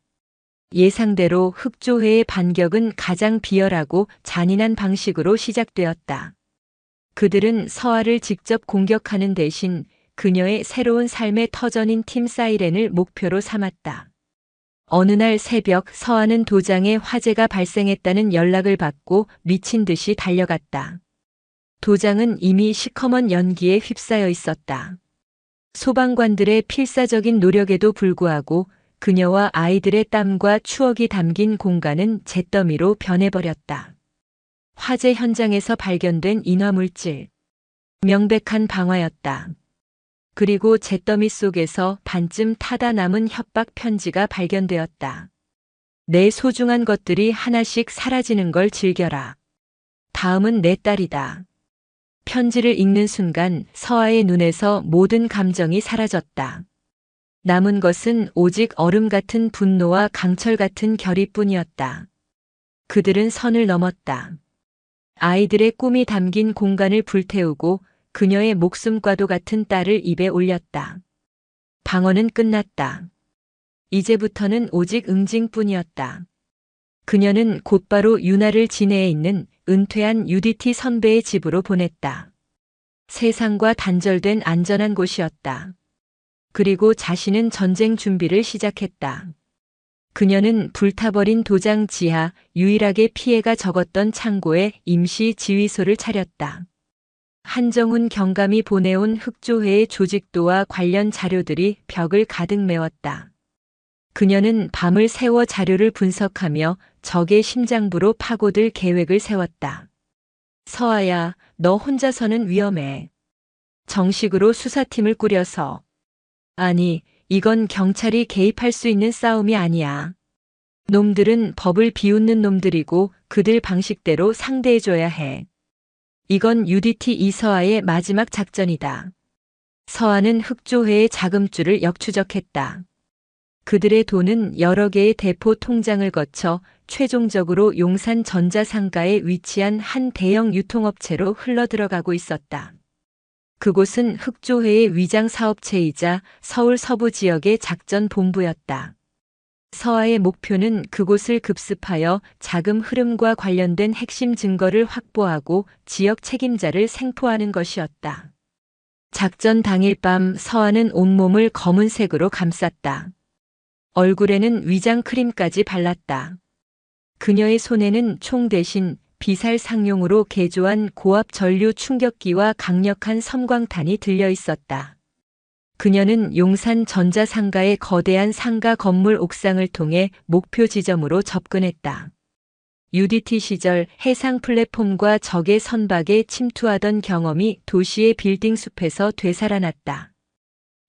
예상대로 흑조회의 반격은 가장 비열하고 잔인한 방식으로 시작되었다. 그들은 서아를 직접 공격하는 대신 그녀의 새로운 삶의 터전인 팀 사이렌을 목표로 삼았다. 어느 날 새벽 서아는 도장에 화재가 발생했다는 연락을 받고 미친 듯이 달려갔다. 도장은 이미 시커먼 연기에 휩싸여 있었다. 소방관들의 필사적인 노력에도 불구하고 그녀와 아이들의 땀과 추억이 담긴 공간은 잿더미로 변해버렸다. 화재 현장에서 발견된 인화물질. 명백한 방화였다. 그리고 잿더미 속에서 반쯤 타다 남은 협박 편지가 발견되었다. 내 소중한 것들이 하나씩 사라지는 걸 즐겨라. 다음은 내 딸이다. 편지를 읽는 순간 서아의 눈에서 모든 감정이 사라졌다. 남은 것은 오직 얼음 같은 분노와 강철 같은 결의뿐이었다. 그들은 선을 넘었다. 아이들의 꿈이 담긴 공간을 불태우고 그녀의 목숨과도 같은 딸을 입에 올렸다. 방언은 끝났다. 이제부터는 오직 응징뿐이었다. 그녀는 곧바로 유나를 진해에 있는 은퇴한 UDT 선배의 집으로 보냈다. 세상과 단절된 안전한 곳이었다. 그리고 자신은 전쟁 준비를 시작했다. 그녀는 불타버린 도장 지하 유일하게 피해가 적었던 창고에 임시 지휘소를 차렸다. 한정훈 경감이 보내온 흑조회의 조직도와 관련 자료들이 벽을 가득 메웠다. 그녀는 밤을 새워 자료를 분석하며 적의 심장부로 파고들 계획을 세웠다. 서아야, 너 혼자서는 위험해. 정식으로 수사팀을 꾸려서. 아니, 이건 경찰이 개입할 수 있는 싸움이 아니야. 놈들은 법을 비웃는 놈들이고 그들 방식대로 상대해줘야 해. 이건 UDT 이서아의 마지막 작전이다. 서아는 흑조회의 자금줄을 역추적했다. 그들의 돈은 여러 개의 대포 통장을 거쳐 최종적으로 용산 전자상가에 위치한 한 대형 유통업체로 흘러들어가고 있었다. 그곳은 흑조회의 위장 사업체이자 서울 서부 지역의 작전 본부였다. 서아의 목표는 그곳을 급습하여 자금 흐름과 관련된 핵심 증거를 확보하고 지역 책임자를 생포하는 것이었다. 작전 당일 밤 서아는 온몸을 검은색으로 감쌌다. 얼굴에는 위장 크림까지 발랐다. 그녀의 손에는 총 대신 비살 상용으로 개조한 고압 전류 충격기와 강력한 섬광탄이 들려 있었다. 그녀는 용산 전자상가의 거대한 상가 건물 옥상을 통해 목표 지점으로 접근했다. UDT 시절 해상 플랫폼과 적의 선박에 침투하던 경험이 도시의 빌딩 숲에서 되살아났다.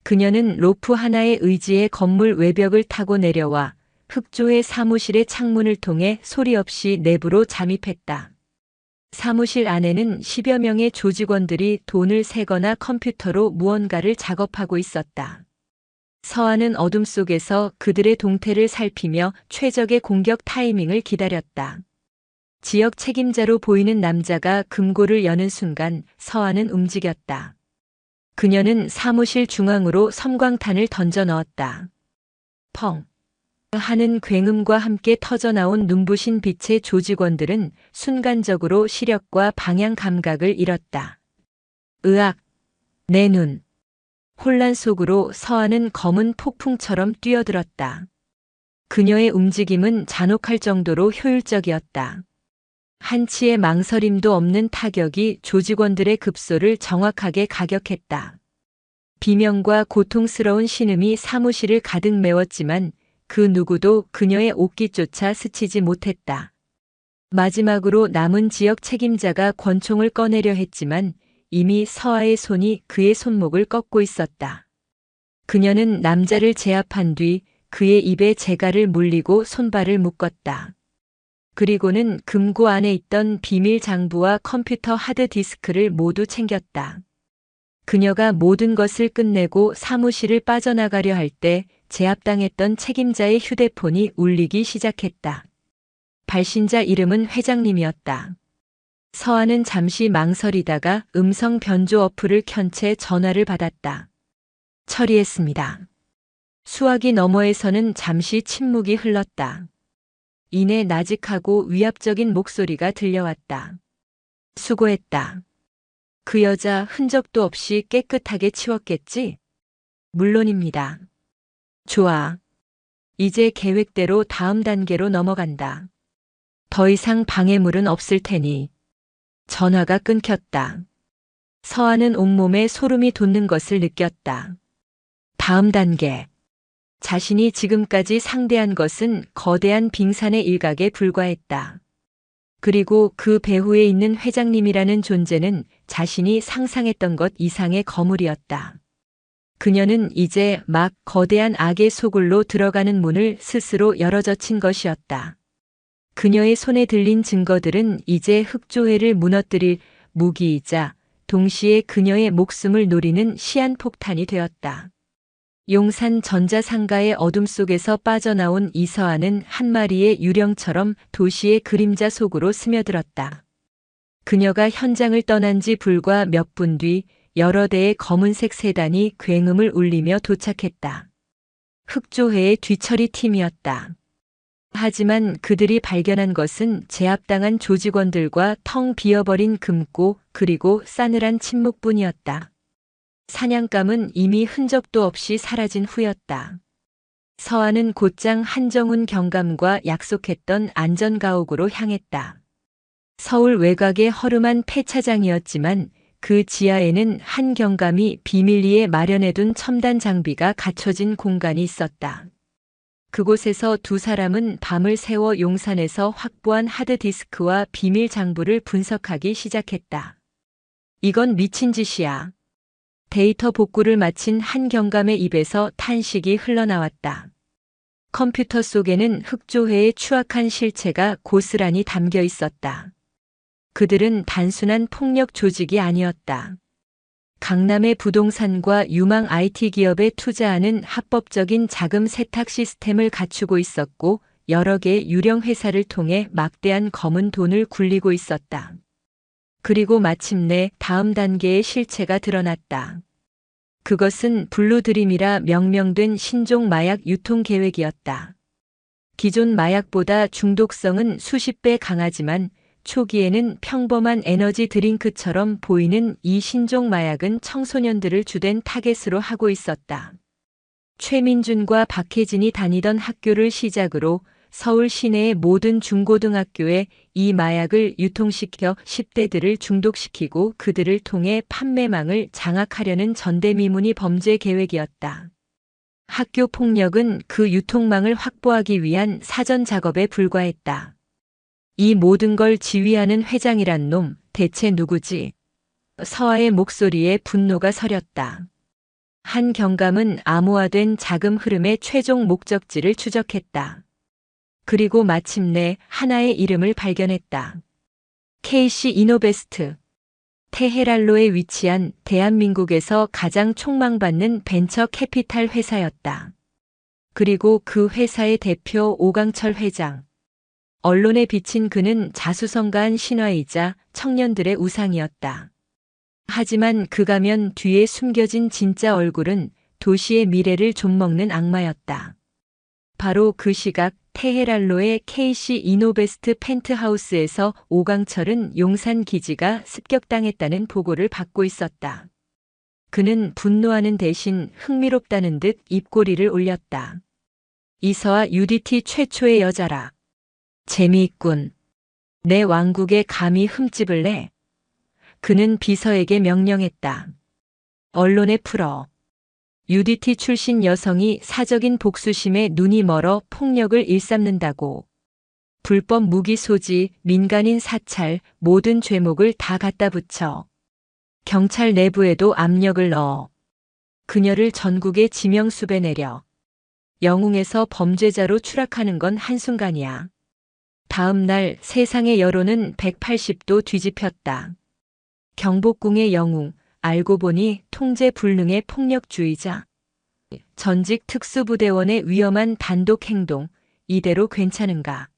그녀는 로프 하나에 의지해 건물 외벽을 타고 내려와 흑조의 사무실의 창문을 통해 소리 없이 내부로 잠입했다. 사무실 안에는 10여 명의 조직원들이 돈을 세거나 컴퓨터로 무언가를 작업하고 있었다. 서아는 어둠 속에서 그들의 동태를 살피며 최적의 공격 타이밍을 기다렸다. 지역 책임자로 보이는 남자가 금고를 여는 순간 서아는 움직였다. 그녀는 사무실 중앙으로 섬광탄을 던져 넣었다. 펑 하는 굉음과 함께 터져나온 눈부신 빛의 조직원들은 순간적으로 시력과 방향 감각을 잃었다. 으악! 내 눈! 혼란 속으로 서아는 검은 폭풍처럼 뛰어들었다. 그녀의 움직임은 잔혹할 정도로 효율적이었다. 한치의 망설임도 없는 타격이 조직원들의 급소를 정확하게 가격했다. 비명과 고통스러운 신음이 사무실을 가득 메웠지만 그 누구도 그녀의 옷깃조차 스치지 못했다. 마지막으로 남은 지역 책임자가 권총을 꺼내려 했지만 이미 서아의 손이 그의 손목을 꺾고 있었다. 그녀는 남자를 제압한 뒤 그의 입에 재갈을 물리고 손발을 묶었다. 그리고는 금고 안에 있던 비밀 장부와 컴퓨터 하드디스크를 모두 챙겼다. 그녀가 모든 것을 끝내고 사무실을 빠져나가려 할 때 제압당했던 책임자의 휴대폰이 울리기 시작했다. 발신자 이름은 회장님이었다. 서아는 잠시 망설이다가 음성 변조 어플을 켠 채 전화를 받았다. 처리했습니다. 수화기 너머에서는 잠시 침묵이 흘렀다. 이내 나직하고 위압적인 목소리가 들려왔다. 수고했다. 그 여자 흔적도 없이 깨끗하게 치웠겠지? 물론입니다. 좋아. 이제 계획대로 다음 단계로 넘어간다. 더 이상 방해물은 없을 테니. 전화가 끊겼다. 서아는 온몸에 소름이 돋는 것을 느꼈다. 다음 단계. 자신이 지금까지 상대한 것은 거대한 빙산의 일각에 불과했다. 그리고 그 배후에 있는 회장님이라는 존재는 자신이 상상했던 것 이상의 거물이었다. 그녀는 이제 막 거대한 악의 소굴로 들어가는 문을 스스로 열어젖힌 것이었다. 그녀의 손에 들린 증거들은 이제 흑조회를 무너뜨릴 무기이자 동시에 그녀의 목숨을 노리는 시한폭탄이 되었다. 용산 전자상가의 어둠 속에서 빠져나온 이서아는 한 마리의 유령처럼 도시의 그림자 속으로 스며들었다. 그녀가 현장을 떠난 지 불과 몇 분 뒤 여러 대의 검은색 세단이 굉음을 울리며 도착했다. 흑조회의 뒤처리 팀이었다. 하지만 그들이 발견한 것은 제압당한 조직원들과 텅 비어버린 금고 그리고 싸늘한 침묵뿐이었다. 사냥감은 이미 흔적도 없이 사라진 후였다. 서아는 곧장 한정훈 경감과 약속했던 안전가옥으로 향했다. 서울 외곽의 허름한 폐차장이었지만 그 지하에는 한 경감이 비밀리에 마련해둔 첨단 장비가 갖춰진 공간이 있었다. 그곳에서 두 사람은 밤을 새워 용산에서 확보한 하드디스크와 비밀 장부를 분석하기 시작했다. 이건 미친 짓이야. 데이터 복구를 마친 한 경감의 입에서 탄식이 흘러나왔다. 컴퓨터 속에는 흑조회의 추악한 실체가 고스란히 담겨 있었다. 그들은 단순한 폭력 조직이 아니었다. 강남의 부동산과 유망 IT 기업에 투자하는 합법적인 자금 세탁 시스템을 갖추고 있었고 여러 개의 유령 회사를 통해 막대한 검은 돈을 굴리고 있었다. 그리고 마침내 다음 단계의 실체가 드러났다. 그것은 블루드림이라 명명된 신종 마약 유통 계획이었다. 기존 마약보다 중독성은 수십 배 강하지만 초기에는 평범한 에너지 드링크처럼 보이는 이 신종 마약은 청소년들을 주된 타겟으로 하고 있었다. 최민준과 박혜진이 다니던 학교를 시작으로 서울 시내의 모든 중고등학교에 이 마약을 유통시켜 10대들을 중독시키고 그들을 통해 판매망을 장악하려는 전대미문이 범죄 계획이었다. 학교 폭력은 그 유통망을 확보하기 위한 사전 작업에 불과했다. 이 모든 걸 지휘하는 회장이란 놈 대체 누구지? 서아의 목소리에 분노가 서렸다. 한 경감은 암호화된 자금 흐름의 최종 목적지를 추적했다. 그리고 마침내 하나의 이름을 발견했다. KC 이노베스트. 테헤랄로에 위치한 대한민국에서 가장 촉망받는 벤처 캐피탈 회사였다. 그리고 그 회사의 대표 오강철 회장. 언론에 비친 그는 자수성가한 신화이자 청년들의 우상이었다. 하지만 그 가면 뒤에 숨겨진 진짜 얼굴은 도시의 미래를 좀먹는 악마였다. 바로 그 시각 테헤랄로의 KC 이노베스트 펜트하우스에서 오강철은 용산 기지가 습격당했다는 보고를 받고 있었다. 그는 분노하는 대신 흥미롭다는 듯 입꼬리를 올렸다. 이서아 UDT 최초의 여자라. 재미있군. 내 왕국에 감히 흠집을 내. 그는 비서에게 명령했다. 언론에 풀어. UDT 출신 여성이 사적인 복수심에 눈이 멀어 폭력을 일삼는다고. 불법 무기 소지, 민간인 사찰, 모든 죄목을 다 갖다 붙여. 경찰 내부에도 압력을 넣어. 그녀를 전국에 지명수배 내려. 영웅에서 범죄자로 추락하는 건 한순간이야. 다음 날 세상의 여론은 180도 뒤집혔다. 경복궁의 영웅, 알고 보니 통제불능의 폭력주의자. 전직 특수부대원의 위험한 단독 행동, 이대로 괜찮은가?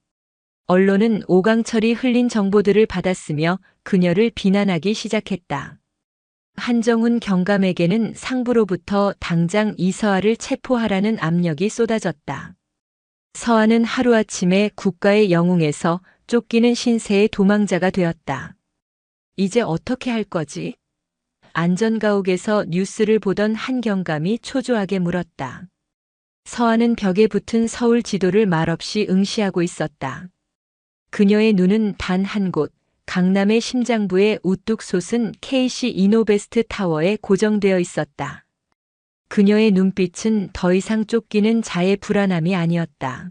언론은 오강철이 흘린 정보들을 받았으며 그녀를 비난하기 시작했다. 한정훈 경감에게는 상부로부터 당장 이서아를 체포하라는 압력이 쏟아졌다. 서아는 하루아침에 국가의 영웅에서 쫓기는 신세의 도망자가 되었다. 이제 어떻게 할 거지? 안전가옥에서 뉴스를 보던 한 경감이 초조하게 물었다. 서아는 벽에 붙은 서울 지도를 말없이 응시하고 있었다. 그녀의 눈은 단 한 곳, 강남의 심장부에 우뚝 솟은 KC 이노베스트 타워에 고정되어 있었다. 그녀의 눈빛은 더 이상 쫓기는 자의 불안함이 아니었다.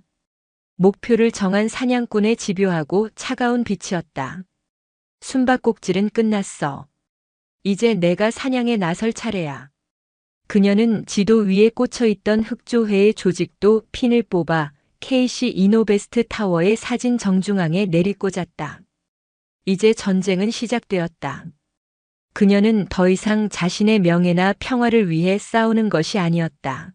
목표를 정한 사냥꾼의 집요하고 차가운 빛이었다. 숨바꼭질은 끝났어. 이제 내가 사냥에 나설 차례야. 그녀는 지도 위에 꽂혀있던 흑조회의 조직도 핀을 뽑아 KC 이노베스트 타워의 사진 정중앙에 내리꽂았다. 이제 전쟁은 시작되었다. 그녀는 더 이상 자신의 명예나 평화를 위해 싸우는 것이 아니었다.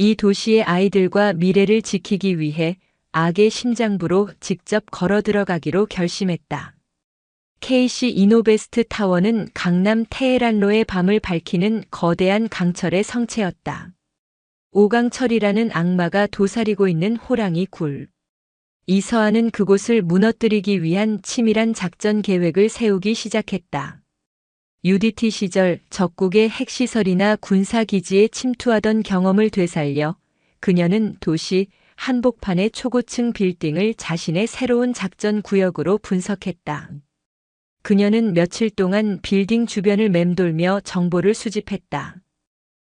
이 도시의 아이들과 미래를 지키기 위해 악의 심장부로 직접 걸어 들어가기로 결심했다. KC 이노베스트 타워는 강남 테헤란로의 밤을 밝히는 거대한 강철의 성체였다. 오강철이라는 악마가 도사리고 있는 호랑이 굴. 이서한은 그곳을 무너뜨리기 위한 치밀한 작전 계획을 세우기 시작했다. UDT 시절 적국의 핵시설이나 군사기지에 침투하던 경험을 되살려 그녀는 도시 한복판의 초고층 빌딩을 자신의 새로운 작전 구역으로 분석했다. 그녀는 며칠 동안 빌딩 주변을 맴돌며 정보를 수집했다.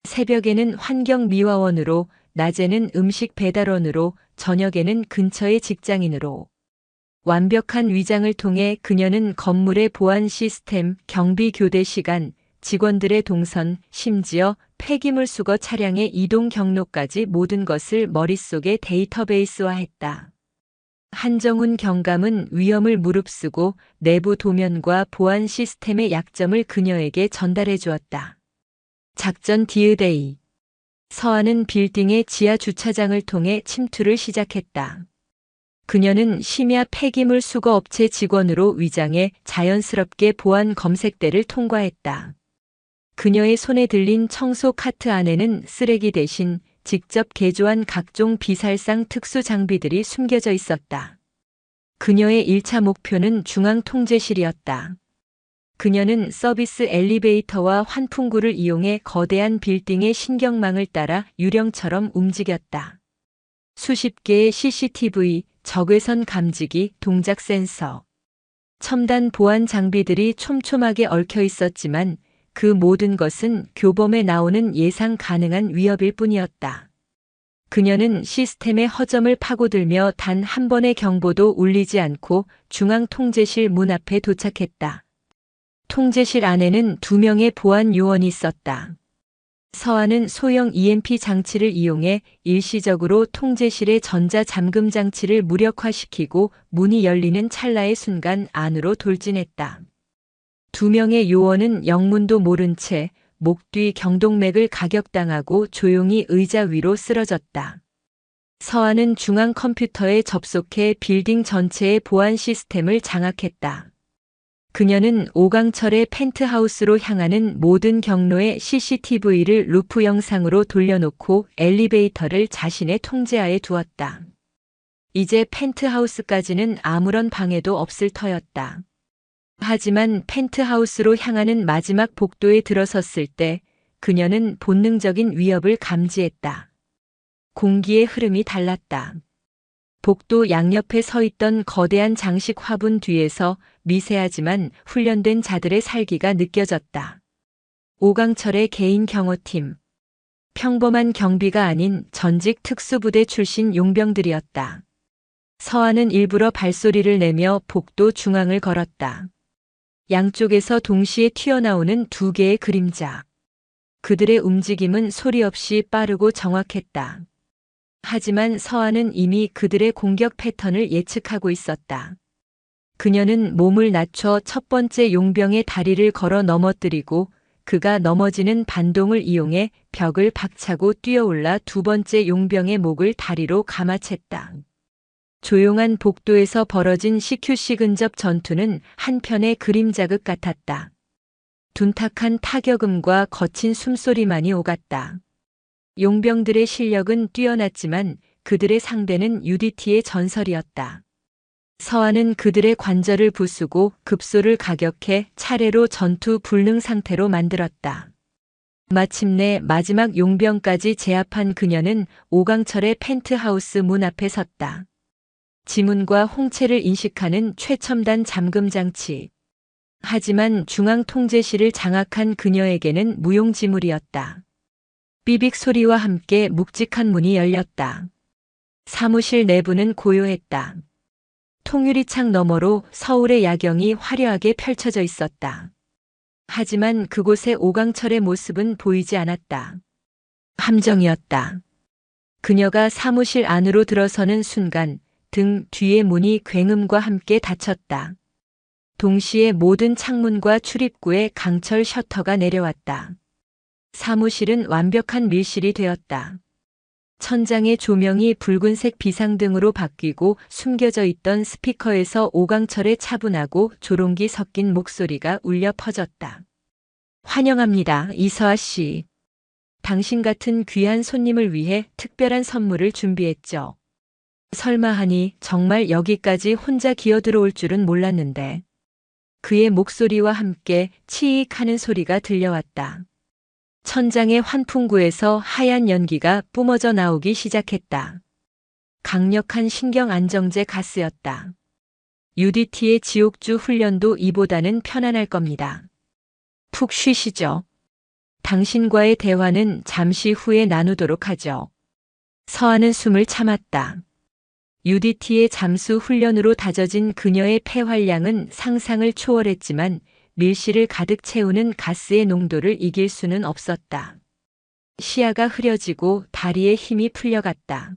새벽에는 환경미화원으로, 낮에는 음식 배달원으로, 저녁에는 근처의 직장인으로. 완벽한 위장을 통해 그녀는 건물의 보안 시스템, 경비 교대 시간, 직원들의 동선, 심지어 폐기물 수거 차량의 이동 경로까지 모든 것을 머릿속에 데이터베이스화했다. 한정훈 경감은 위험을 무릅쓰고 내부 도면과 보안 시스템의 약점을 그녀에게 전달해 주었다. 작전 디으데이. 서한은 빌딩의 지하 주차장을 통해 침투를 시작했다. 그녀는 심야 폐기물 수거 업체 직원으로 위장해 자연스럽게 보안 검색대를 통과했다. 그녀의 손에 들린 청소 카트 안에는 쓰레기 대신 직접 개조한 각종 비살상 특수 장비들이 숨겨져 있었다. 그녀의 1차 목표는 중앙통제실이었다. 그녀는 서비스 엘리베이터와 환풍구를 이용해 거대한 빌딩의 신경망을 따라 유령처럼 움직였다. 수십 개의 CCTV, 적외선 감지기, 동작 센서, 첨단 보안 장비들이 촘촘하게 얽혀 있었지만 그 모든 것은 교범에 나오는 예상 가능한 위협일 뿐이었다. 그녀는 시스템의 허점을 파고들며 단 한 번의 경보도 울리지 않고 중앙통제실 문 앞에 도착했다. 통제실 안에는 2명의 보안 요원이 있었다. 서한은 소형 EMP 장치를 이용해 일시적으로 통제실의 전자 잠금 장치를 무력화시키고 문이 열리는 찰나의 순간 안으로 돌진했다. 2명의 요원은 영문도 모른 채 목 뒤 경동맥을 가격당하고 조용히 의자 위로 쓰러졌다. 서한은 중앙 컴퓨터에 접속해 빌딩 전체의 보안 시스템을 장악했다. 그녀는 오강철의 펜트하우스로 향하는 모든 경로의 CCTV를 루프 영상으로 돌려놓고 엘리베이터를 자신의 통제하에 두었다. 이제 펜트하우스까지는 아무런 방해도 없을 터였다. 하지만 펜트하우스로 향하는 마지막 복도에 들어섰을 때 그녀는 본능적인 위협을 감지했다. 공기의 흐름이 달랐다. 복도 양옆에 서 있던 거대한 장식 화분 뒤에서 미세하지만 훈련된 자들의 살기가 느껴졌다. 오강철의 개인 경호팀. 평범한 경비가 아닌 전직 특수부대 출신 용병들이었다. 서한은 일부러 발소리를 내며 복도 중앙을 걸었다. 양쪽에서 동시에 튀어나오는 2개의 그림자. 그들의 움직임은 소리 없이 빠르고 정확했다. 하지만 서한은 이미 그들의 공격 패턴을 예측하고 있었다. 그녀는 몸을 낮춰 첫 번째 용병의 다리를 걸어 넘어뜨리고 그가 넘어지는 반동을 이용해 벽을 박차고 뛰어올라 2번째 용병의 목을 다리로 감아챘다. 조용한 복도에서 벌어진 CQC 근접 전투는 한편의 그림자극 같았다. 둔탁한 타격음과 거친 숨소리만이 오갔다. 용병들의 실력은 뛰어났지만 그들의 상대는 UDT의 전설이었다. 서한은 그들의 관절을 부수고 급소를 가격해 차례로 전투 불능 상태로 만들었다. 마침내 마지막 용병까지 제압한 그녀는 오강철의 펜트하우스 문 앞에 섰다. 지문과 홍채를 인식하는 최첨단 잠금 장치. 하지만 중앙통제실을 장악한 그녀에게는 무용지물이었다. 삐빅 소리와 함께 묵직한 문이 열렸다. 사무실 내부는 고요했다. 통유리창 너머로 서울의 야경이 화려하게 펼쳐져 있었다. 하지만 그곳에 오강철의 모습은 보이지 않았다. 함정이었다. 그녀가 사무실 안으로 들어서는 순간 등 뒤의 문이 굉음과 함께 닫혔다. 동시에 모든 창문과 출입구에 강철 셔터가 내려왔다. 사무실은 완벽한 밀실이 되었다. 천장의 조명이 붉은색 비상등으로 바뀌고 숨겨져 있던 스피커에서 오강철의 차분하고 조롱기 섞인 목소리가 울려 퍼졌다. 환영합니다, 이서아 씨. 당신 같은 귀한 손님을 위해 특별한 선물을 준비했죠. 설마 하니 정말 여기까지 혼자 기어들어올 줄은 몰랐는데. 그의 목소리와 함께 치익 하는 소리가 들려왔다. 천장의 환풍구에서 하얀 연기가 뿜어져 나오기 시작했다. 강력한 신경 안정제 가스였다. UDT의 지옥주 훈련도 이보다는 편안할 겁니다. 푹 쉬시죠. 당신과의 대화는 잠시 후에 나누도록 하죠. 서아는 숨을 참았다. UDT의 잠수 훈련으로 다져진 그녀의 폐활량은 상상을 초월했지만 밀실을 가득 채우는 가스의 농도를 이길 수는 없었다. 시야가 흐려지고 다리에 힘이 풀려갔다.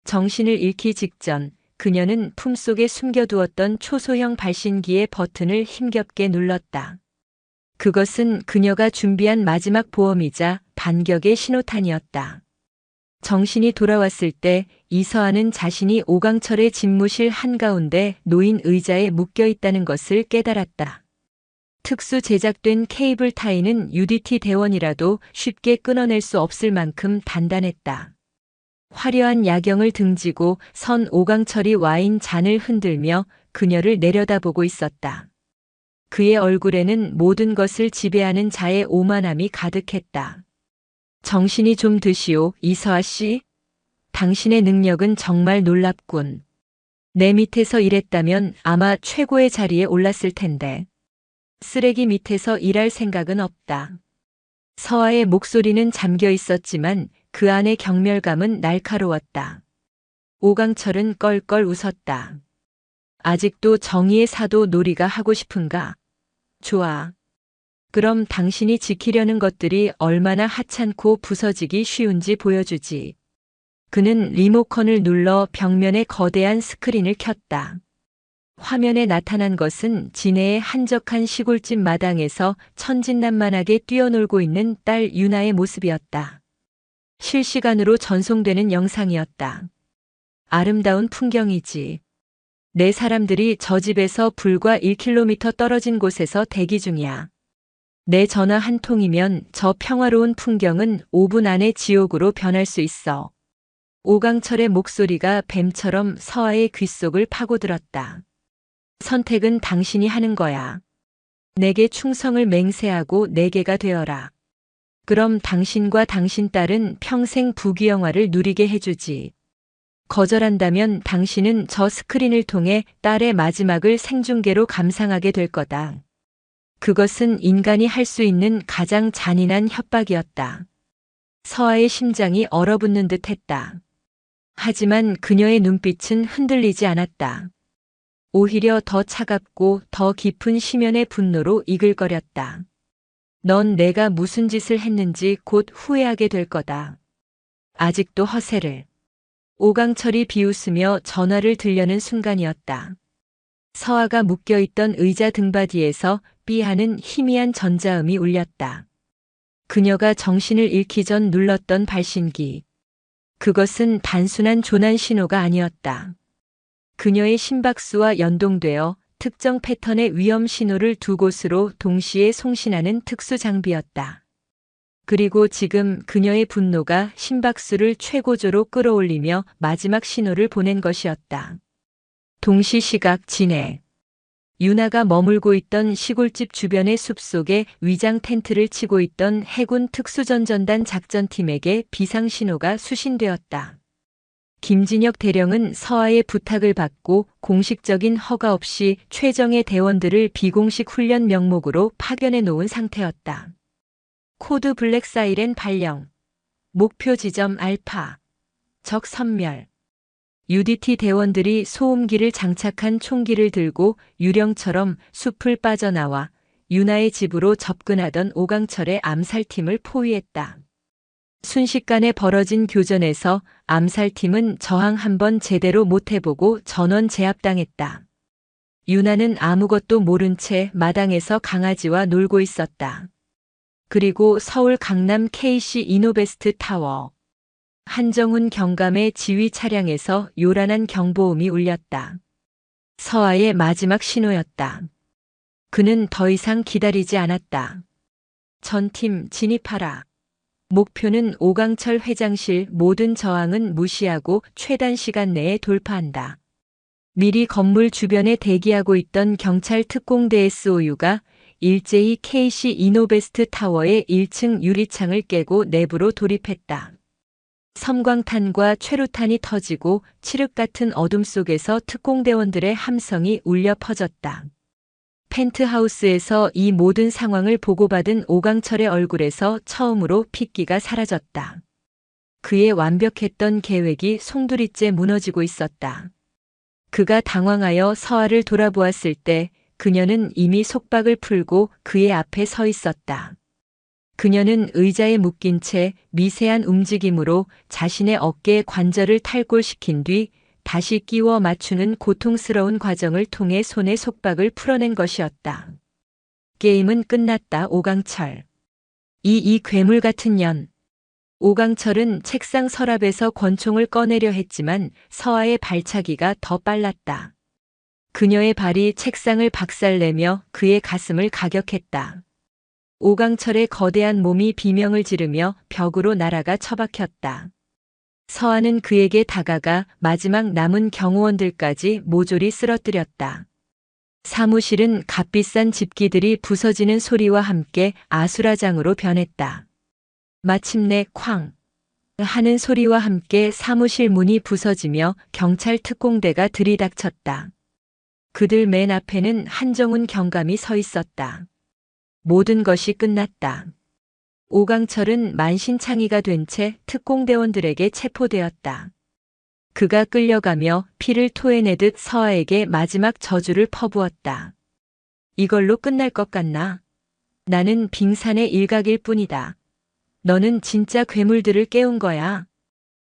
정신을 잃기 직전 그녀는 품속에 숨겨두었던 초소형 발신기의 버튼을 힘겹게 눌렀다. 그것은 그녀가 준비한 마지막 보험이자 반격의 신호탄이었다. 정신이 돌아왔을 때 이서아는 자신이 오강철의 집무실 한가운데 놓인 의자에 묶여 있다는 것을 깨달았다. 특수 제작된 케이블 타이는 UDT 대원이라도 쉽게 끊어낼 수 없을 만큼 단단했다. 화려한 야경을 등지고 선 오강철이 와인 잔을 흔들며 그녀를 내려다보고 있었다. 그의 얼굴에는 모든 것을 지배하는 자의 오만함이 가득했다. 정신이 좀 드시오, 이서아 씨. 당신의 능력은 정말 놀랍군. 내 밑에서 일했다면 아마 최고의 자리에 올랐을 텐데. 쓰레기 밑에서 일할 생각은 없다. 서아의 목소리는 잠겨 있었지만 그 안의 경멸감은 날카로웠다. 오강철은 껄껄 웃었다. 아직도 정의의 사도 놀이가 하고 싶은가? 좋아. 그럼 당신이 지키려는 것들이 얼마나 하찮고 부서지기 쉬운지 보여주지. 그는 리모컨을 눌러 벽면에 거대한 스크린을 켰다. 화면에 나타난 것은 진해의 한적한 시골집 마당에서 천진난만하게 뛰어놀고 있는 딸 유나의 모습이었다. 실시간으로 전송되는 영상이었다. 아름다운 풍경이지. 내 사람들이 저 집에서 불과 1km 떨어진 곳에서 대기 중이야. 내 전화 한 통이면 저 평화로운 풍경은 5분 안에 지옥으로 변할 수 있어. 오강철의 목소리가 뱀처럼 서아의 귓속을 파고들었다. 선택은 당신이 하는 거야. 내게 충성을 맹세하고 내게가 되어라. 그럼 당신과 당신 딸은 평생 부귀영화를 누리게 해주지. 거절한다면 당신은 저 스크린을 통해 딸의 마지막을 생중계로 감상하게 될 거다. 그것은 인간이 할 수 있는 가장 잔인한 협박이었다. 서아의 심장이 얼어붙는 듯 했다. 하지만 그녀의 눈빛은 흔들리지 않았다. 오히려 더 차갑고 더 깊은 심연의 분노로 이글거렸다. 넌 내가 무슨 짓을 했는지 곧 후회하게 될 거다. 아직도 허세를. 오강철이 비웃으며 전화를 들려는 순간이었다. 서아가 묶여있던 의자 등받이에서 삐하는 희미한 전자음이 울렸다. 그녀가 정신을 잃기 전 눌렀던 발신기. 그것은 단순한 조난 신호가 아니었다. 그녀의 심박수와 연동되어 특정 패턴의 위험 신호를 두 곳으로 동시에 송신하는 특수 장비였다. 그리고 지금 그녀의 분노가 심박수를 최고조로 끌어올리며 마지막 신호를 보낸 것이었다. 동시 시각 진해. 유나가 머물고 있던 시골집 주변의 숲속에 위장 텐트를 치고 있던 해군 특수전전단 작전팀에게 비상신호가 수신되었다. 김진혁 대령은 서아의 부탁을 받고 공식적인 허가 없이 최정예 대원들을 비공식 훈련 명목으로 파견해 놓은 상태였다. 코드 블랙 사이렌 발령. 목표 지점 알파. 적 섬멸. UDT 대원들이 소음기를 장착한 총기를 들고 유령처럼 숲을 빠져나와 유나의 집으로 접근하던 오강철의 암살팀을 포위했다. 순식간에 벌어진 교전에서 암살팀은 저항 한번 제대로 못해보고 전원 제압당했다. 유나는 아무것도 모른 채 마당에서 강아지와 놀고 있었다. 그리고 서울 강남 KC 이노베스트 타워. 한정훈 경감의 지휘 차량에서 요란한 경보음이 울렸다. 서아의 마지막 신호였다. 그는 더 이상 기다리지 않았다. 전팀 진입하라. 목표는 오강철 회장실, 모든 저항은 무시하고 최단 시간 내에 돌파한다. 미리 건물 주변에 대기하고 있던 경찰 특공대 SOU가 일제히 KC 이노베스트 타워의 1층 유리창을 깨고 내부로 돌입했다. 섬광탄과 최루탄이 터지고 칠흑 같은 어둠 속에서 특공대원들의 함성이 울려 퍼졌다. 펜트하우스에서 이 모든 상황을 보고받은 오강철의 얼굴에서 처음으로 핏기가 사라졌다. 그의 완벽했던 계획이 송두리째 무너지고 있었다. 그가 당황하여 서아를 돌아보았을 때 그녀는 이미 속박을 풀고 그의 앞에 서 있었다. 그녀는 의자에 묶인 채 미세한 움직임으로 자신의 어깨에 관절을 탈골시킨 뒤 다시 끼워 맞추는 고통스러운 과정을 통해 손의 속박을 풀어낸 것이었다. 게임은 끝났다. 오강철. 이 괴물 같은 년. 오강철은 책상 서랍에서 권총을 꺼내려 했지만 서아의 발차기가 더 빨랐다. 그녀의 발이 책상을 박살내며 그의 가슴을 가격했다. 오강철의 거대한 몸이 비명을 지르며 벽으로 날아가 처박혔다. 서아는 그에게 다가가 마지막 남은 경호원들까지 모조리 쓰러뜨렸다. 사무실은 값비싼 집기들이 부서지는 소리와 함께 아수라장으로 변했다. 마침내 쾅 하는 소리와 함께 사무실 문이 부서지며 경찰 특공대가 들이닥쳤다. 그들 맨 앞에는 한정훈 경감이 서 있었다. 모든 것이 끝났다. 오강철은 만신창이가 된 채 특공대원들에게 체포되었다. 그가 끌려가며 피를 토해내듯 서아에게 마지막 저주를 퍼부었다. 이걸로 끝날 것 같나? 나는 빙산의 일각일 뿐이다. 너는 진짜 괴물들을 깨운 거야.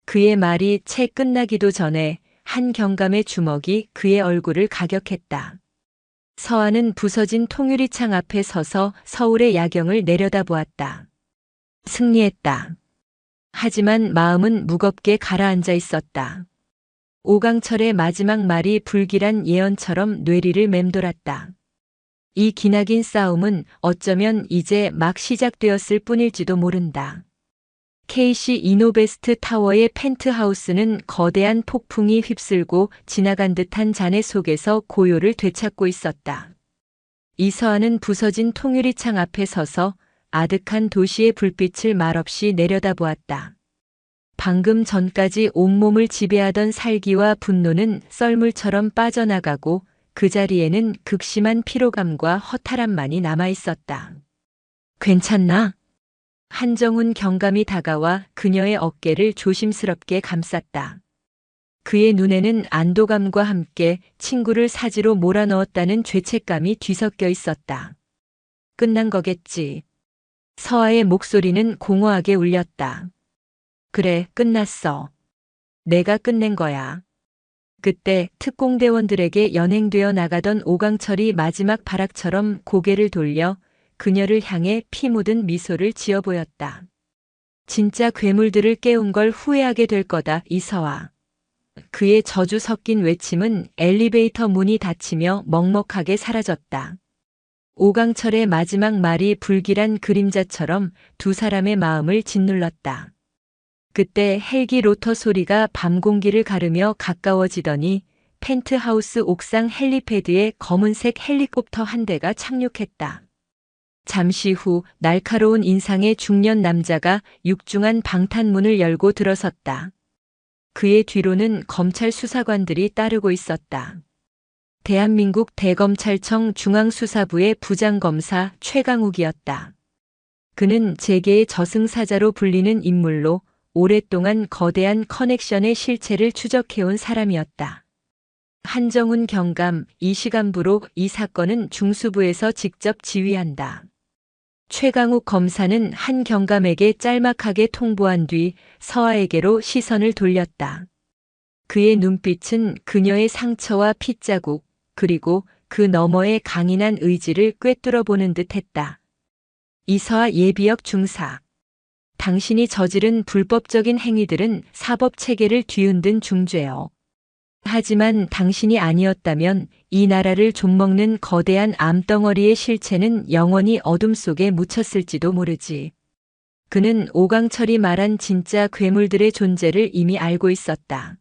그의 말이 채 끝나기도 전에 한 경감의 주먹이 그의 얼굴을 가격했다. 서아는 부서진 통유리창 앞에 서서 서울의 야경을 내려다보았다. 승리했다. 하지만 마음은 무겁게 가라앉아 있었다. 오강철의 마지막 말이 불길한 예언처럼 뇌리를 맴돌았다. 이 기나긴 싸움은 어쩌면 이제 막 시작되었을 뿐일지도 모른다. KC 이노베스트 타워의 펜트하우스는 거대한 폭풍이 휩쓸고 지나간 듯한 잔해 속에서 고요를 되찾고 있었다. 이서아는 부서진 통유리창 앞에 서서 아득한 도시의 불빛을 말없이 내려다보았다. 방금 전까지 온몸을 지배하던 살기와 분노는 썰물처럼 빠져나가고 그 자리에는 극심한 피로감과 허탈함만이 남아 있었다. 괜찮나? 한정훈 경감이 다가와 그녀의 어깨를 조심스럽게 감쌌다. 그의 눈에는 안도감과 함께 친구를 사지로 몰아넣었다는 죄책감이 뒤섞여 있었다. 끝난 거겠지. 서아의 목소리는 공허하게 울렸다. 그래, 끝났어. 내가 끝낸 거야. 그때 특공대원들에게 연행되어 나가던 오강철이 마지막 발악처럼 고개를 돌려 그녀를 향해 피 묻은 미소를 지어 보였다. 진짜 괴물들을 깨운 걸 후회하게 될 거다, 이서아. 그의 저주 섞인 외침은 엘리베이터 문이 닫히며 먹먹하게 사라졌다. 오강철의 마지막 말이 불길한 그림자처럼 두 사람의 마음을 짓눌렀다. 그때 헬기 로터 소리가 밤 공기를 가르며 가까워지더니 펜트하우스 옥상 헬리패드에 검은색 헬리콥터 한 대가 착륙했다. 잠시 후 날카로운 인상의 중년 남자가 육중한 방탄문을 열고 들어섰다. 그의 뒤로는 검찰 수사관들이 따르고 있었다. 대한민국 대검찰청 중앙수사부의 부장검사 최강욱이었다. 그는 재계의 저승사자로 불리는 인물로 오랫동안 거대한 커넥션의 실체를 추적해온 사람이었다. 한정훈 경감, 이 시간부로 이 사건은 중수부에서 직접 지휘한다. 최강욱 검사는 한 경감에게 짤막하게 통보한 뒤 서아에게로 시선을 돌렸다. 그의 눈빛은 그녀의 상처와 핏자국, 그리고 그 너머의 강인한 의지를 꿰뚫어 보는 듯 했다. 이서아 예비역 중사. 당신이 저지른 불법적인 행위들은 사법 체계를 뒤흔든 중죄요. 하지만 당신이 아니었다면 이 나라를 좀먹는 거대한 암덩어리의 실체는 영원히 어둠 속에 묻혔을지도 모르지. 그는 오강철이 말한 진짜 괴물들의 존재를 이미 알고 있었다.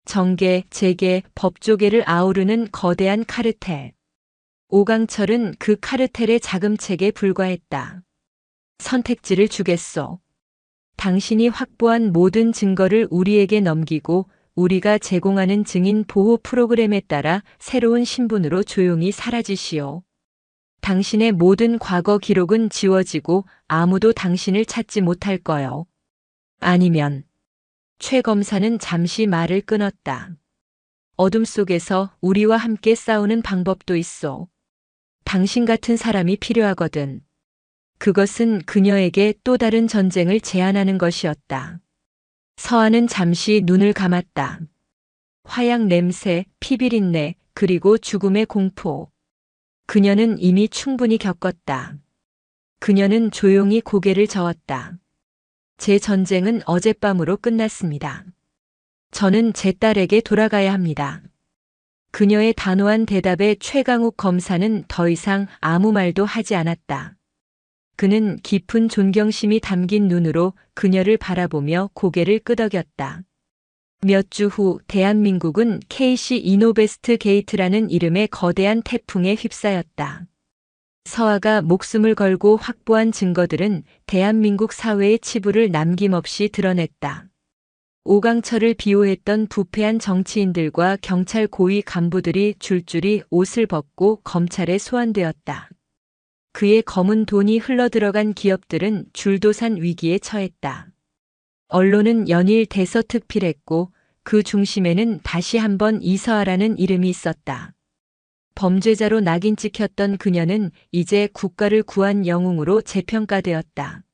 정계, 재계, 법조계를 아우르는 거대한 카르텔. 오강철은 그 카르텔의 자금책에 불과했다. 선택지를 주겠소. 당신이 확보한 모든 증거를 우리에게 넘기고 우리가 제공하는 증인 보호 프로그램에 따라 새로운 신분으로 조용히 사라지시오. 당신의 모든 과거 기록은 지워지고 아무도 당신을 찾지 못할 거요. 아니면 최 검사는 잠시 말을 끊었다. 어둠 속에서 우리와 함께 싸우는 방법도 있어. 당신 같은 사람이 필요하거든. 그것은 그녀에게 또 다른 전쟁을 제안하는 것이었다. 서한은 잠시 눈을 감았다. 화약 냄새, 피비린내, 그리고 죽음의 공포. 그녀는 이미 충분히 겪었다. 그녀는 조용히 고개를 저었다. 제 전쟁은 어젯밤으로 끝났습니다. 저는 제 딸에게 돌아가야 합니다. 그녀의 단호한 대답에 최강욱 검사는 더 이상 아무 말도 하지 않았다. 그는 깊은 존경심이 담긴 눈으로 그녀를 바라보며 고개를 끄덕였다. 몇 주 후 대한민국은 KC 이노베스트 게이트라는 이름의 거대한 태풍에 휩싸였다. 서아가 목숨을 걸고 확보한 증거들은 대한민국 사회의 치부를 남김없이 드러냈다. 오강철을 비호했던 부패한 정치인들과 경찰 고위 간부들이 줄줄이 옷을 벗고 검찰에 소환되었다. 그의 검은 돈이 흘러들어간 기업들은 줄도산 위기에 처했다. 언론은 연일 대서특필했고 그 중심에는 다시 한번 이서아라는 이름이 있었다. 범죄자로 낙인 찍혔던 그녀는 이제 국가를 구한 영웅으로 재평가되었다.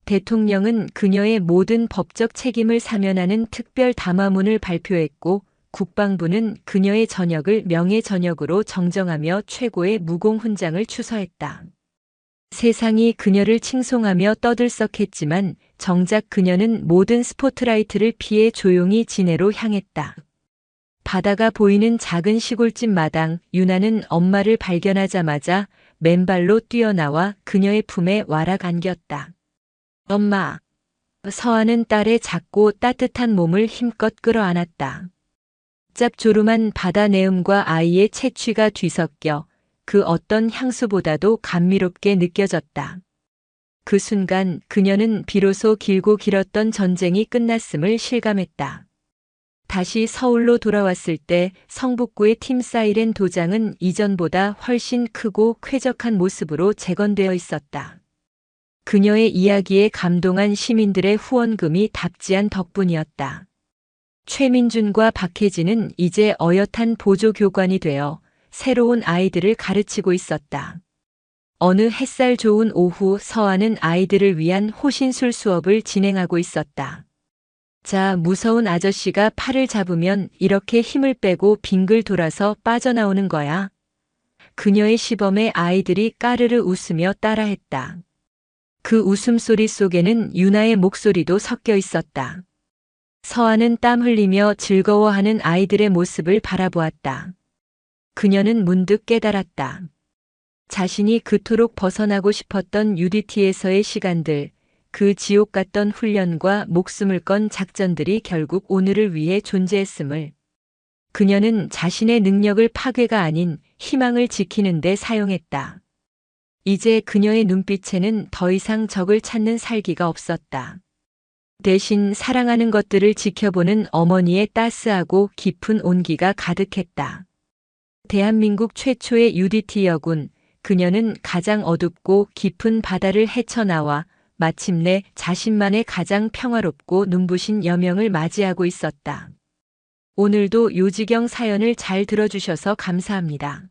대통령은 그녀의 모든 법적 책임을 사면하는 특별 담화문을 발표했고 국방부는 그녀의 전역을 명예전역으로 정정하며 최고의 무공훈장을 추서했다. 세상이 그녀를 칭송하며 떠들썩했지만 정작 그녀는 모든 스포트라이트를 피해 조용히 진해로 향했다. 바다가 보이는 작은 시골집 마당, 유나는 엄마를 발견하자마자 맨발로 뛰어나와 그녀의 품에 와락 안겼다. 엄마. 서아는 딸의 작고 따뜻한 몸을 힘껏 끌어안았다. 짭조름한 바다 내음과 아이의 채취가 뒤섞여 그 어떤 향수보다도 감미롭게 느껴졌다. 그 순간 그녀는 비로소 길고 길었던 전쟁이 끝났음을 실감했다. 다시 서울로 돌아왔을 때 성북구의 팀 사이렌 도장은 이전보다 훨씬 크고 쾌적한 모습으로 재건되어 있었다. 그녀의 이야기에 감동한 시민들의 후원금이 답지한 덕분이었다. 최민준과 박혜진은 이제 어엿한 보조교관이 되어 새로운 아이들을 가르치고 있었다. 어느 햇살 좋은 오후 서아는 아이들을 위한 호신술 수업을 진행하고 있었다. 자, 무서운 아저씨가 팔을 잡으면 이렇게 힘을 빼고 빙글 돌아서 빠져나오는 거야. 그녀의 시범에 아이들이 까르르 웃으며 따라했다. 그 웃음소리 속에는 유나의 목소리도 섞여 있었다. 서아는 땀 흘리며 즐거워하는 아이들의 모습을 바라보았다. 그녀는 문득 깨달았다. 자신이 그토록 벗어나고 싶었던 UDT에서의 시간들, 그 지옥 같던 훈련과 목숨을 건 작전들이 결국 오늘을 위해 존재했음을. 그녀는 자신의 능력을 파괴가 아닌 희망을 지키는 데 사용했다. 이제 그녀의 눈빛에는 더 이상 적을 찾는 살기가 없었다. 대신 사랑하는 것들을 지켜보는 어머니의 따스하고 깊은 온기가 가득했다. 대한민국 최초의 UDT 여군, 그녀는 가장 어둡고 깊은 바다를 헤쳐나와 마침내 자신만의 가장 평화롭고 눈부신 여명을 맞이하고 있었다. 오늘도 요지경 사연을 잘 들어주셔서 감사합니다.